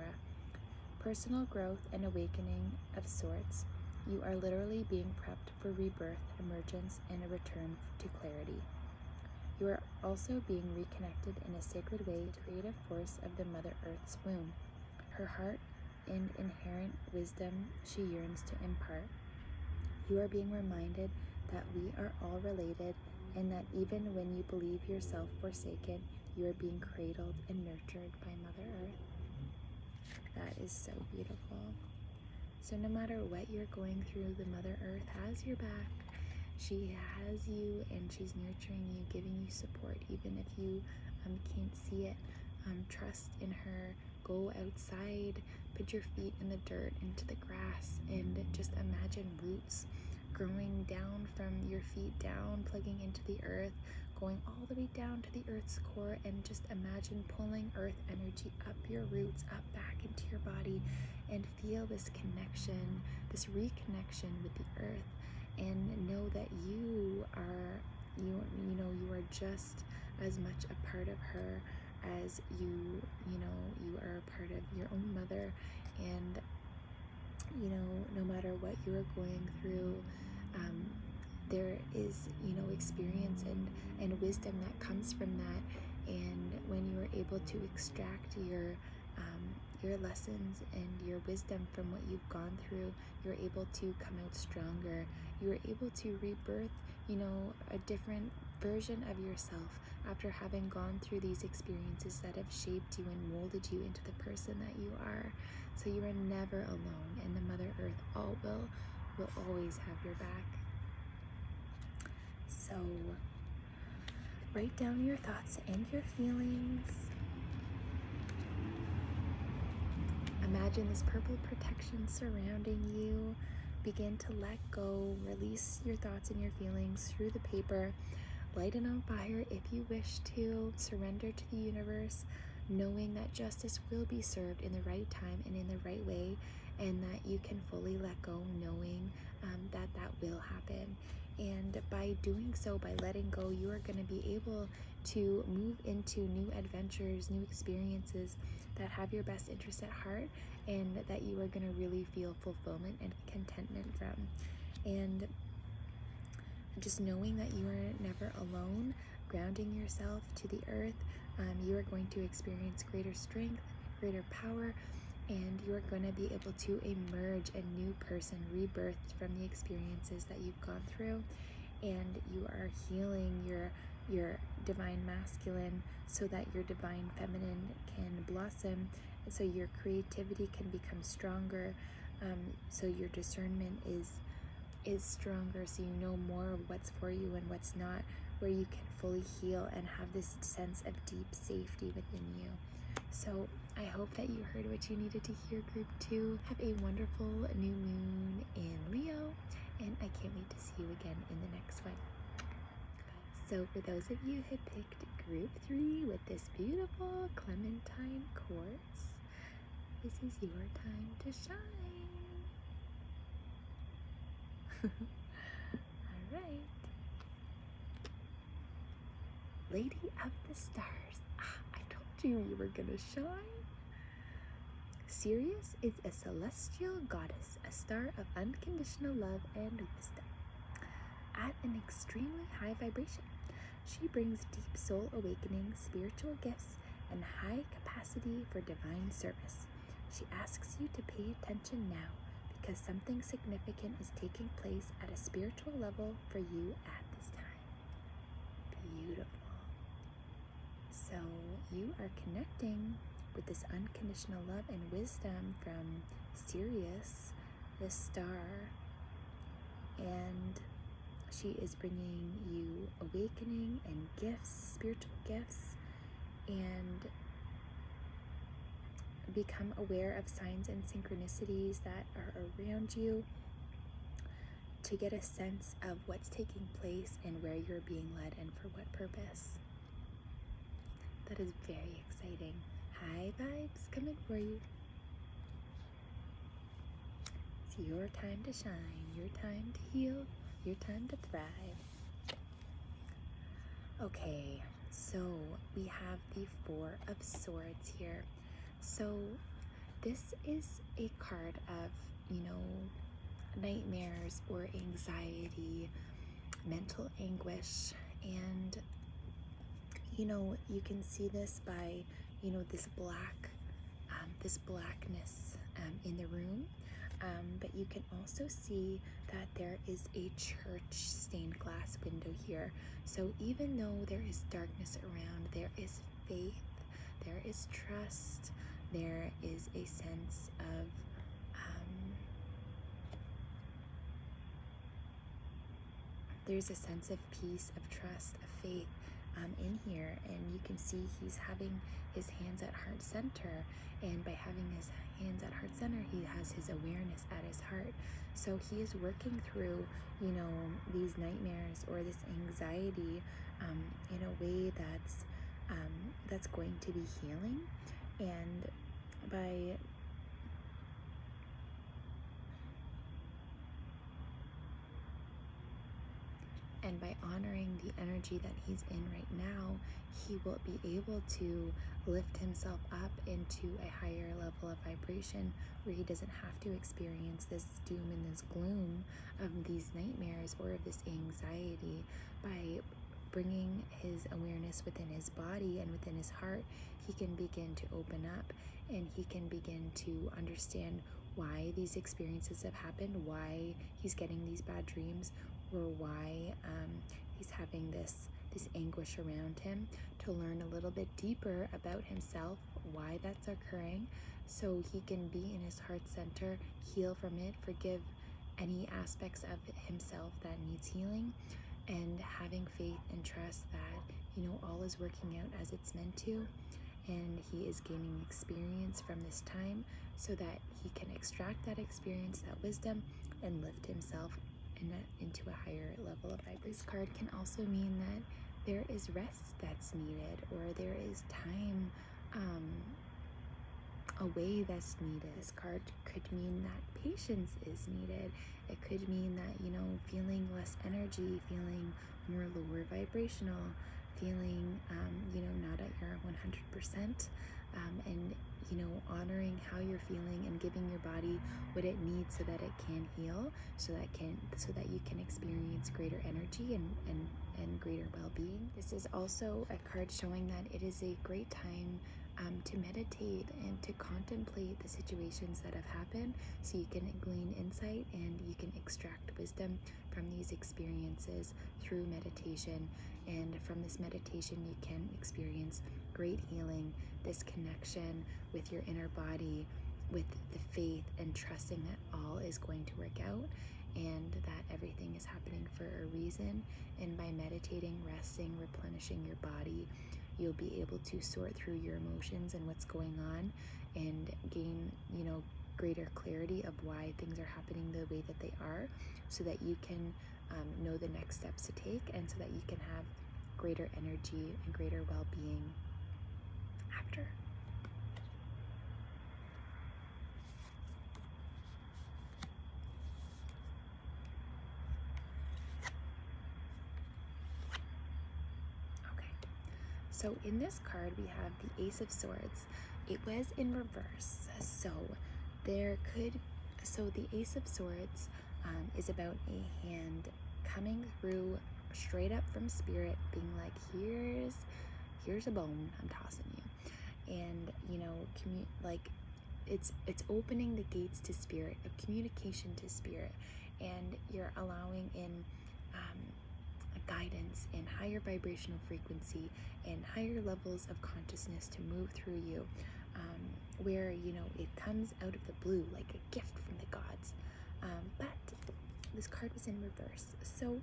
Personal growth and awakening of sorts. You are literally being prepped for rebirth, emergence, and a return to clarity. You are also being reconnected in a sacred way to the creative force of the Mother Earth's womb, her heart and inherent wisdom she yearns to impart. You are being reminded that we are all related and that even when you believe yourself forsaken, you are being cradled and nurtured by Mother Earth. That is so beautiful. So no matter what you're going through, the Mother Earth has your back. She has you and she's nurturing you, giving you support, even if you can't see it. Trust in her. Go outside, put your feet in the dirt, into the grass, and just imagine roots growing down from your feet down, plugging into the earth, going all the way down to the earth's core, and just imagine pulling earth energy up your roots, up back into your body, and feel this connection, this reconnection with the earth, and know that you are just as much a part of her as you are a part of your own mother. And no matter what you are going through, there is experience and wisdom that comes from that. And when you are able to extract your lessons and your wisdom from what you've gone through, you're able to come out stronger. You are able to rebirth a different version of yourself after having gone through these experiences that have shaped you and molded you into the person that you are. So you are never alone, and the Mother Earth will always have your back. So write down your thoughts and your feelings. Imagine this purple protection surrounding you. Begin to let go, release your thoughts and your feelings through the paper. Light it on fire if you wish to. Surrender to the universe, knowing that justice will be served in the right time and in the right way, and that you can fully let go, knowing that will happen. And by doing so, by letting go, you are going to be able to move into new adventures, new experiences that have your best interest at heart, and that you are going to really feel fulfillment and contentment from. And just knowing that you are never alone, grounding yourself to the earth, you are going to experience greater strength, greater power, and you are going to be able to emerge a new person, rebirthed from the experiences that you've gone through. And you are healing your divine masculine so that your divine feminine can blossom, and so your creativity can become stronger, so your discernment is stronger, so you know more of what's for you and what's not, where you can fully heal and have this sense of deep safety within you. So I hope that you heard what you needed to hear, group 2. Have a wonderful new moon in Leo, and I can't wait to see you again in the next one. So for those of you who picked group 3 with this beautiful clementine quartz, this is your time to shine. All right. Lady of the Stars. I told you you were gonna shine. Sirius is a celestial goddess, a star of unconditional love and wisdom. At an extremely high vibration, she brings deep soul awakening, spiritual gifts, and high capacity for divine service. She asks you to pay attention now, because something significant is taking place at a spiritual level for you at this time. Beautiful. So you are connecting with this unconditional love and wisdom from Sirius, the star, and she is bringing you awakening and gifts, spiritual gifts, and become aware of signs and synchronicities that are around you. to get a sense of what's taking place and where you're being led and for what purpose. That is very exciting. High vibes coming for you. It's your time to shine, your time to heal, your time to thrive. Okay, so we have the Four of Swords here. So this is a card of, nightmares or anxiety, mental anguish, and you can see this by this blackness in the room, but you can also see that there is a church stained glass window here. So even though there is darkness around, there is faith, there is trust, there is a sense of there's a sense of peace, of trust, of faith in here. And you can see he's having his hands at heart center. And by having his hands at heart center, he has his awareness at his heart. So he is working through, these nightmares or this anxiety in a way that's going to be healing. And by honoring the energy that he's in right now, he will be able to lift himself up into a higher level of vibration where he doesn't have to experience this doom and this gloom of these nightmares or of this anxiety. By bringing his awareness within his body and within his heart, he can begin to open up and he can begin to understand why these experiences have happened, why he's getting these bad dreams, or why he's having this anguish around him, to learn a little bit deeper about himself, why that's occurring, so he can be in his heart center, heal from it, forgive any aspects of himself that needs healing, and having faith and trust that all is working out as it's meant to, and he is gaining experience from this time so that he can extract that experience, that wisdom, and lift himself into a higher level of vibration. This card can also mean that there is rest that's needed, or there is time away that's needed. This card could mean that patience is needed. It could mean that, feeling less energy, feeling more lower vibrational, feeling, not at your 100%, and, honoring how you're feeling and giving your body what it needs so that it can heal, so that you can experience greater energy and greater well-being. This is also a card showing that it is a great time to meditate and to contemplate the situations that have happened, so you can glean insight and you can extract wisdom from these experiences through meditation. And from this meditation, you can experience great healing, this connection with your inner body, with the faith and trusting that all is going to work out and that everything is happening for a reason. And by meditating, resting, replenishing your body, you'll be able to sort through your emotions and what's going on and gain, greater clarity of why things are happening the way that they are, so that you can know the next steps to take, and so that you can have greater energy and greater well-being after. Okay, so in this card we have the Ace of Swords. It was in reverse, so the Ace of Swords is about a hand coming through straight up from spirit, being like, here's a bone I'm tossing you, and it's opening the gates to spirit, of communication to spirit, and you're allowing in guidance and higher vibrational frequency and higher levels of consciousness to move through you, where it comes out of the blue like a gift from the gods. But this card was in reverse, so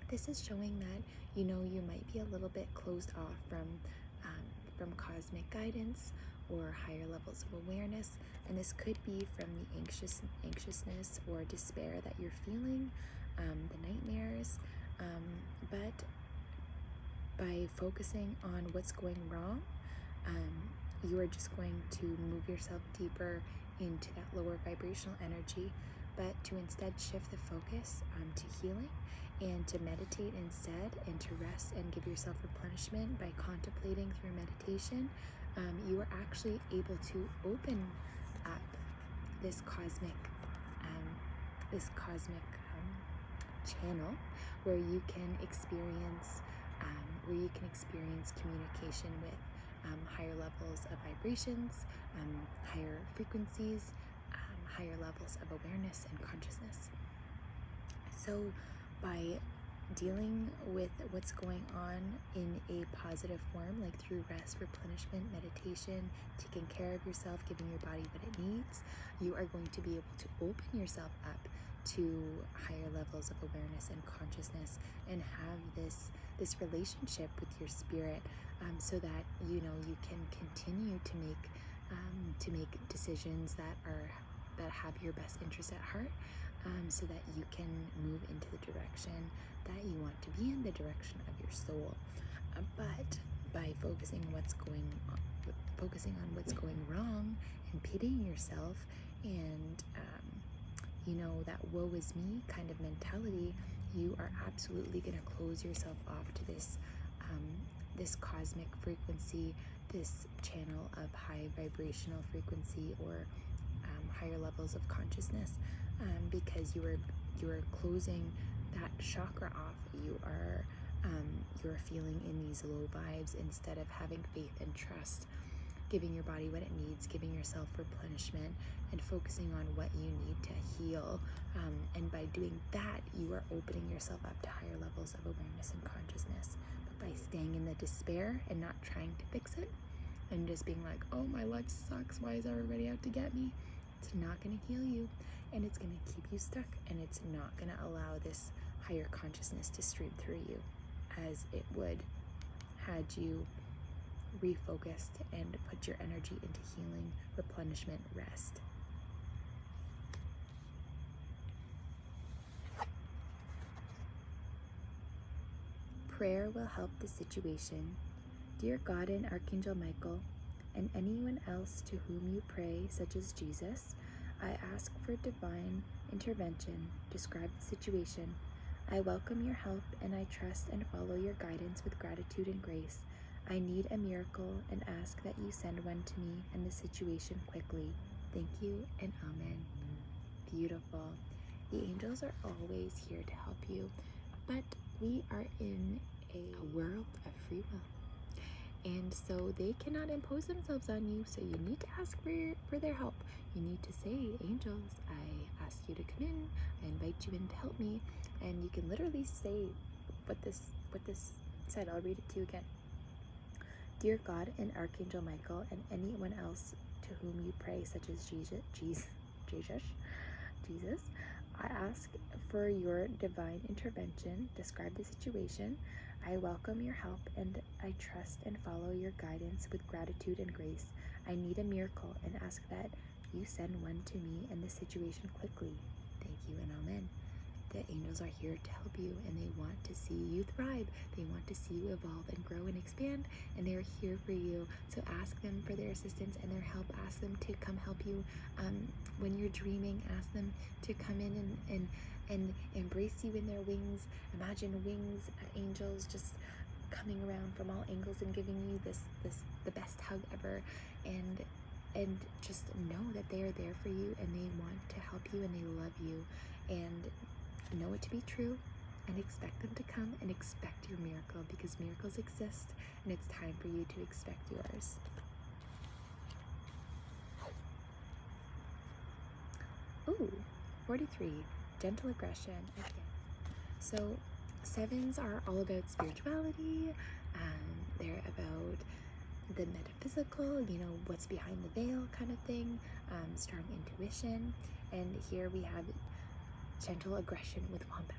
this is showing that you might be a little bit closed off from cosmic guidance, or higher levels of awareness. And this could be from the anxiousness or despair that you're feeling, the nightmares. But by focusing on what's going wrong, you are just going to move yourself deeper into that lower vibrational energy, but to instead shift the focus to healing and to meditate instead, and to rest and give yourself replenishment by contemplating through meditation. You are actually able to open up this cosmic channel where you can experience communication with higher levels of vibrations, higher frequencies, higher levels of awareness and consciousness. So by dealing with what's going on in a positive form, like through rest, replenishment, meditation, taking care of yourself, giving your body what it needs, you are going to be able to open yourself up to higher levels of awareness and consciousness, and have this relationship with your spirit, so that you can continue to make decisions that have your best interest at heart, so that you can move into the direction that you want to be in, the direction of your soul. But by focusing on what's going wrong and pitying yourself, and that woe is me kind of mentality, you are absolutely going to close yourself off to this cosmic frequency, this channel of high vibrational frequency, or higher levels of consciousness, because you are closing that chakra off. You're feeling in these low vibes instead of having faith and trust, giving your body what it needs, giving yourself replenishment, and focusing on what you need to heal. And by doing that, you are opening yourself up to higher levels of awareness and consciousness. But by staying in the despair and not trying to fix it, and just being like, oh, my life sucks, why is everybody out to get me? It's not going to heal you, and it's going to keep you stuck, and it's not going to allow this higher consciousness to stream through you as it would had you refocused and put your energy into healing, replenishment, rest. Prayer will help the situation. Dear God and Archangel Michael, and anyone else to whom you pray, such as Jesus, I ask for divine intervention. Describe the situation. I welcome your help, and I trust and follow your guidance with gratitude and grace. I need a miracle and ask that you send one to me and the situation quickly. Thank you and amen. Beautiful. The angels are always here to help you, but we are in a world of free will. And so they cannot impose themselves on you, so you need to ask for their help. You need to say, angels, I ask you to come in. I invite you in to help me. And you can literally say what this said. I'll read it to you again. Dear God and Archangel Michael, and anyone else to whom you pray, such as Jesus, I ask for your divine intervention. Describe the situation. I welcome your help, and I trust and follow your guidance with gratitude and grace. I need a miracle and ask that you send one to me and the situation quickly. Thank you and amen. The angels are here to help you, and they want to see you thrive. They want to see you evolve and grow and expand, and they're here for you. So ask them for their assistance and their help. Ask them to come help you when you're dreaming. Ask them to come in and embrace you in their wings. Imagine wings of angels just coming around from all angles and giving you the best hug ever, and just know that they are there for you, and they want to help you, and they love you, and know it to be true, and expect them to come, and expect your miracle, because miracles exist, and it's time for you to expect yours. Ooh, 43, gentle aggression again. So 7s are all about spirituality. They're about the metaphysical, what's behind the veil kind of thing, strong intuition. And here we have gentle aggression with wombat.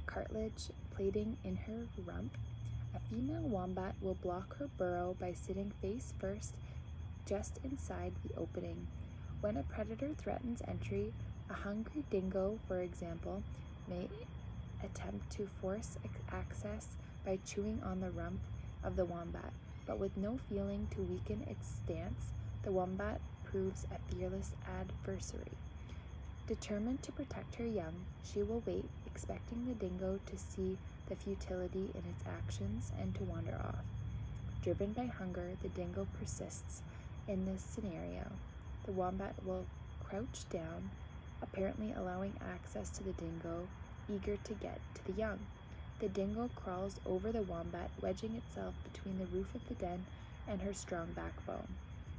cartilage plating in her rump. A female wombat will block her burrow by sitting face first just inside the opening. When a predator threatens entry, a hungry dingo, for example, may attempt to force access by chewing on the rump of the wombat, but with no feeling to weaken its stance, the wombat proves a fearless adversary. Determined to protect her young, she will wait, expecting the dingo to see the futility in its actions and to wander off. Driven by hunger, the dingo persists in this scenario. The wombat will crouch down, apparently allowing access to the dingo, eager to get to the young. The dingo crawls over the wombat, wedging itself between the roof of the den and her strong backbone.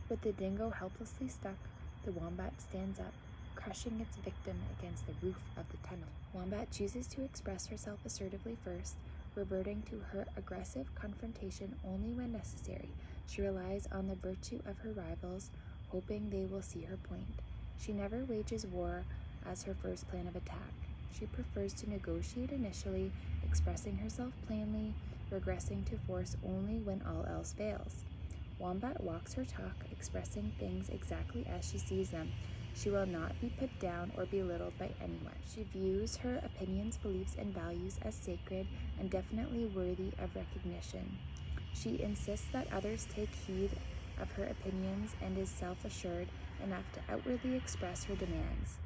With the dingo helplessly stuck, the wombat stands up, crushing its victim against the roof of the tunnel. Wombat chooses to express herself assertively first, reverting to her aggressive confrontation only when necessary. She relies on the virtue of her rivals, hoping they will see her point. She never wages war as her first plan of attack. She prefers to negotiate initially, expressing herself plainly, regressing to force only when all else fails. Wombat walks her talk, expressing things exactly as she sees them. She will not be put down or belittled by anyone. She views her opinions, beliefs, and values as sacred and definitely worthy of recognition. She insists that others take heed of her opinions and is self-assured enough to outwardly express her demands.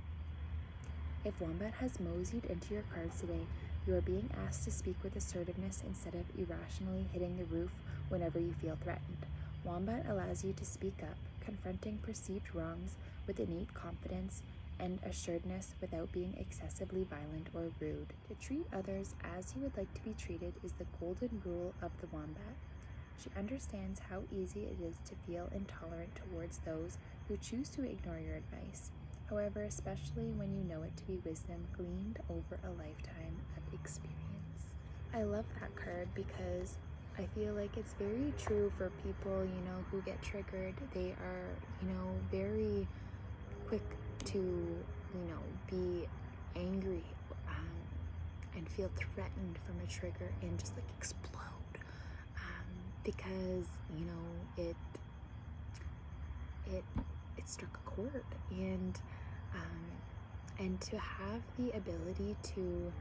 If Wombat has moseyed into your cards today, you are being asked to speak with assertiveness instead of irrationally hitting the roof whenever you feel threatened. Wombat allows you to speak up, confronting perceived wrongs with innate confidence and assuredness without being excessively violent or rude. To treat others as you would like to be treated is the golden rule of the Wombat. She understands how easy it is to feel intolerant towards those who choose to ignore your advice. However, especially when you know it to be wisdom gleaned over a lifetime of experience. I love that card because I feel like it's very true for people, who get triggered. They are, very quick to, be angry and feel threatened from a trigger and just like explode because, it struck a chord, and to have the ability to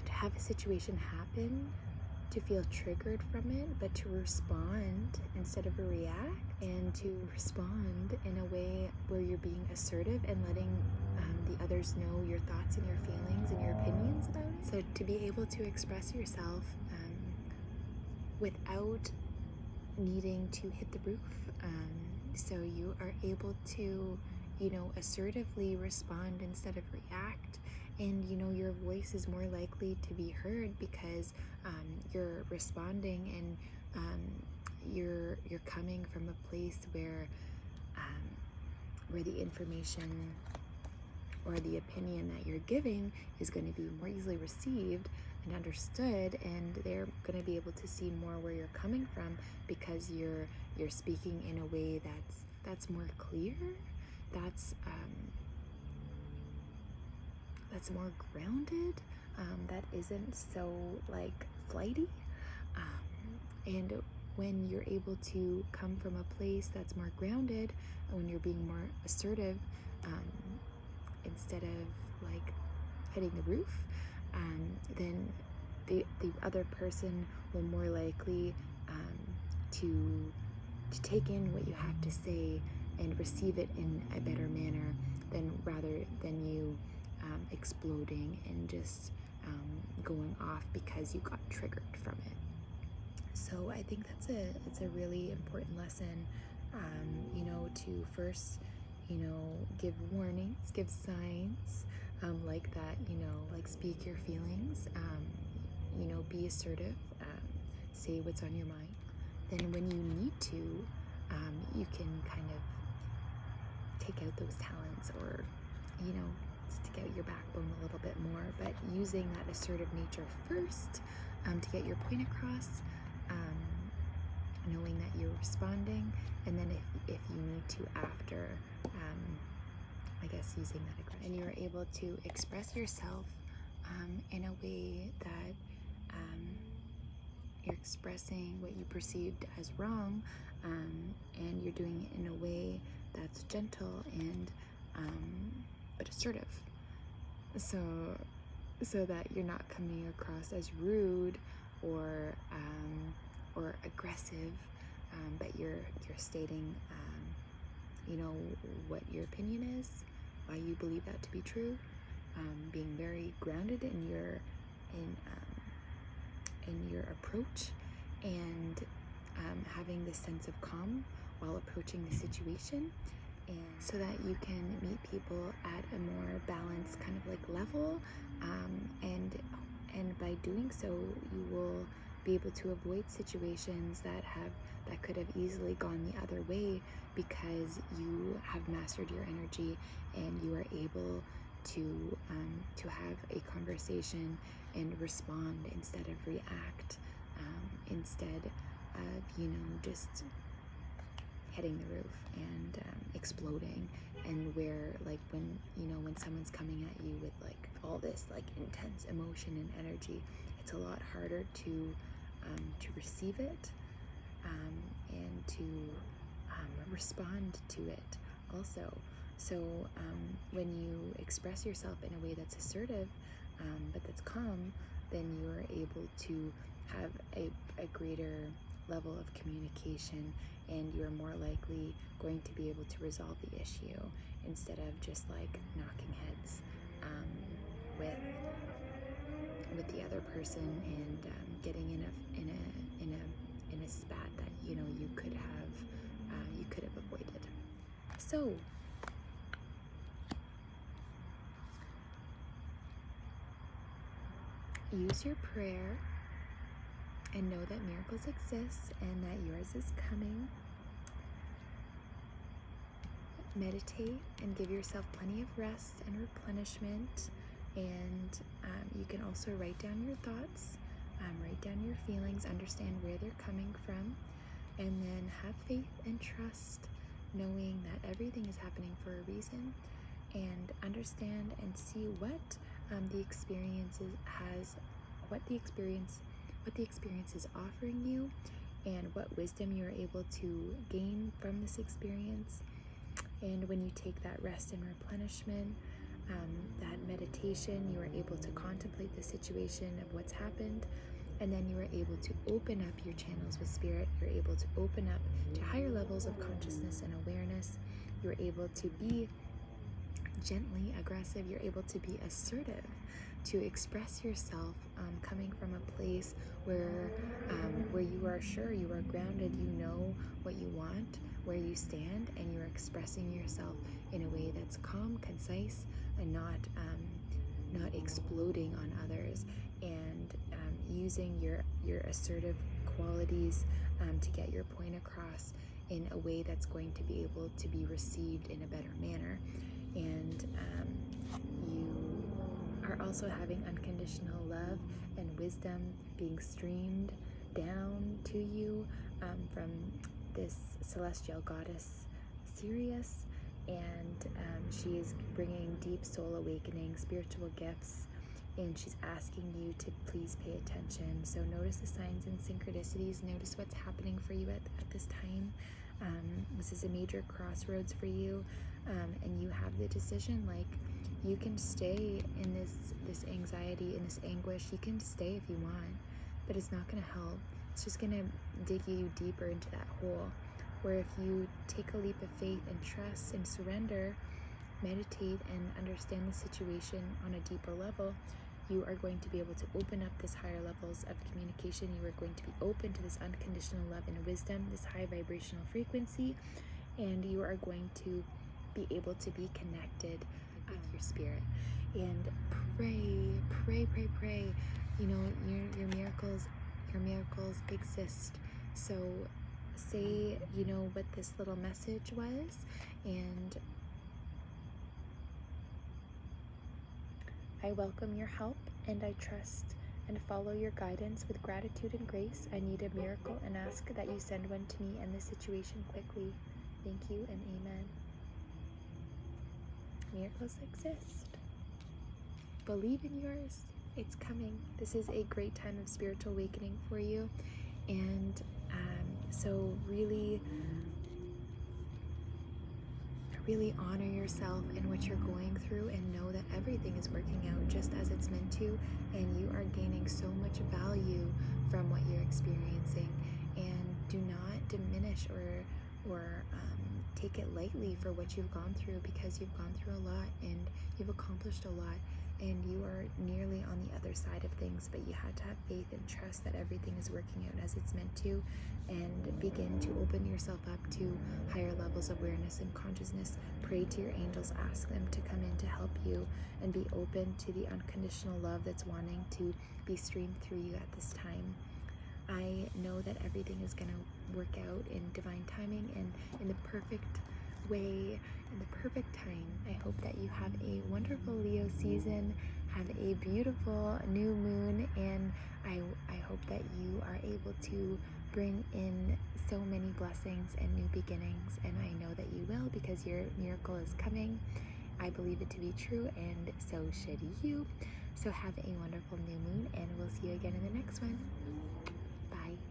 have a situation happen, to feel triggered from it, but to respond instead of react, and to respond in a way where you're being assertive and letting the others know your thoughts and your feelings and your opinions about it. So to be able to express yourself without needing to hit the roof, so you are able to, assertively respond instead of react, and your voice is more likely to be heard because you're responding and you're coming from a place where the information or the opinion that you're giving is going to be more easily received and understood, and they're going to be able to see more where you're coming from because you're speaking in a way that's more clear, that's more grounded, that isn't so like flighty, and when you're able to come from a place that's more grounded, when you're being more assertive, instead of like hitting the roof, then the other person will more likely to take in what you have to say and receive it in a better manner rather than you exploding and just going off because you got triggered from it. So I think it's a really important lesson, to first, give warnings, give signs, like that, like speak your feelings, be assertive, say what's on your mind. Then when you need to, you can kind of take out those talents or, stick out your backbone a little bit more, but using that assertive nature first to get your point across, knowing that you're responding, and then if you need to after, I guess using that aggression, and you're able to express yourself in a way that you're expressing what you perceived as wrong, and you're doing it in a way that's gentle and but assertive, so that you're not coming across as rude or aggressive, but you're stating what your opinion is, why you believe that to be true, being very grounded in your approach, and having this sense of calm while approaching the situation, and so that you can meet people at a more balanced kind of like level, and by doing so you will be able to avoid situations that could have easily gone the other way, because you have mastered your energy and you are able to have a conversation and respond instead of react, instead of just hitting the roof and exploding. And where, like, when someone's coming at you with like all this like intense emotion and energy, it's a lot harder to receive it, and to respond to it also. So when you express yourself in a way that's assertive, but that's calm, then you're able to have a greater level of communication, and you're more likely going to be able to resolve the issue instead of just like knocking heads with the other person, and getting in a spat that you could have avoided. So use your prayer and know that miracles exist and that yours is coming. Meditate and give yourself plenty of rest and replenishment, and you can also write down your thoughts, write down your feelings, understand where they're coming from, and then have faith and trust, knowing that everything is happening for a reason, and understand and see what the experience is offering you, and what wisdom you are able to gain from this experience. And when you take that rest and replenishment, that meditation, you are able to contemplate the situation of what's happened, and then you are able to open up your channels with spirit. You're able to open up to higher levels of consciousness and awareness. You're able to be gently aggressive. You're able to be assertive, to express yourself, coming from a place where you are sure, you are grounded, you know what you want, where you stand, and you're expressing yourself in a way that's calm, concise, and not exploding on others, and using your assertive qualities to get your point across in a way that's going to be able to be received in a better manner. And you are also having unconditional love and wisdom being streamed down to you from this celestial goddess Sirius, and she is bringing deep soul awakening, spiritual gifts, and she's asking you to please pay attention. So notice the signs and synchronicities, notice what's happening for you at this time. This is a major crossroads for you, and you have the decision, like, you can stay in this anxiety, in this anguish. You can stay if you want, but it's not going to help. It's just going to dig you deeper into that hole, where if you take a leap of faith and trust and surrender, meditate and understand the situation on a deeper level, you are going to be able to open up this higher levels of communication. You are going to be open to this unconditional love and wisdom, this high vibrational frequency, and you are going to be able to be connected with your spirit. And pray. Your miracles exist. So say, what this little message was, and I welcome your help, and I trust and follow your guidance with gratitude and grace. I need a miracle and ask that you send one to me and this situation quickly. Thank you and amen. Miracles exist. Believe in yours. It's coming. This is a great time of spiritual awakening for you. And so really honor yourself and what you're going through, and know that everything is working out just as it's meant to, and you are gaining so much value from what you're experiencing. And do not diminish or take it lightly for what you've gone through, because you've gone through a lot and you've accomplished a lot, and you are nearly on the other side of things. But you had to have faith and trust that everything is working out as it's meant to, and begin to open yourself up to higher levels of awareness and consciousness. Pray to your angels, ask them to come in to help you, and be open to the unconditional love that's wanting to be streamed through you at this time. I know that everything is going to work out in divine timing and in the perfect way, in the perfect time. I hope that you have a wonderful Leo season, have a beautiful new moon, and I hope that you are able to bring in so many blessings and new beginnings. And I know that you will, because your miracle is coming. I believe it to be true, and so should you. So have a wonderful new moon, and we'll see you again in the next one.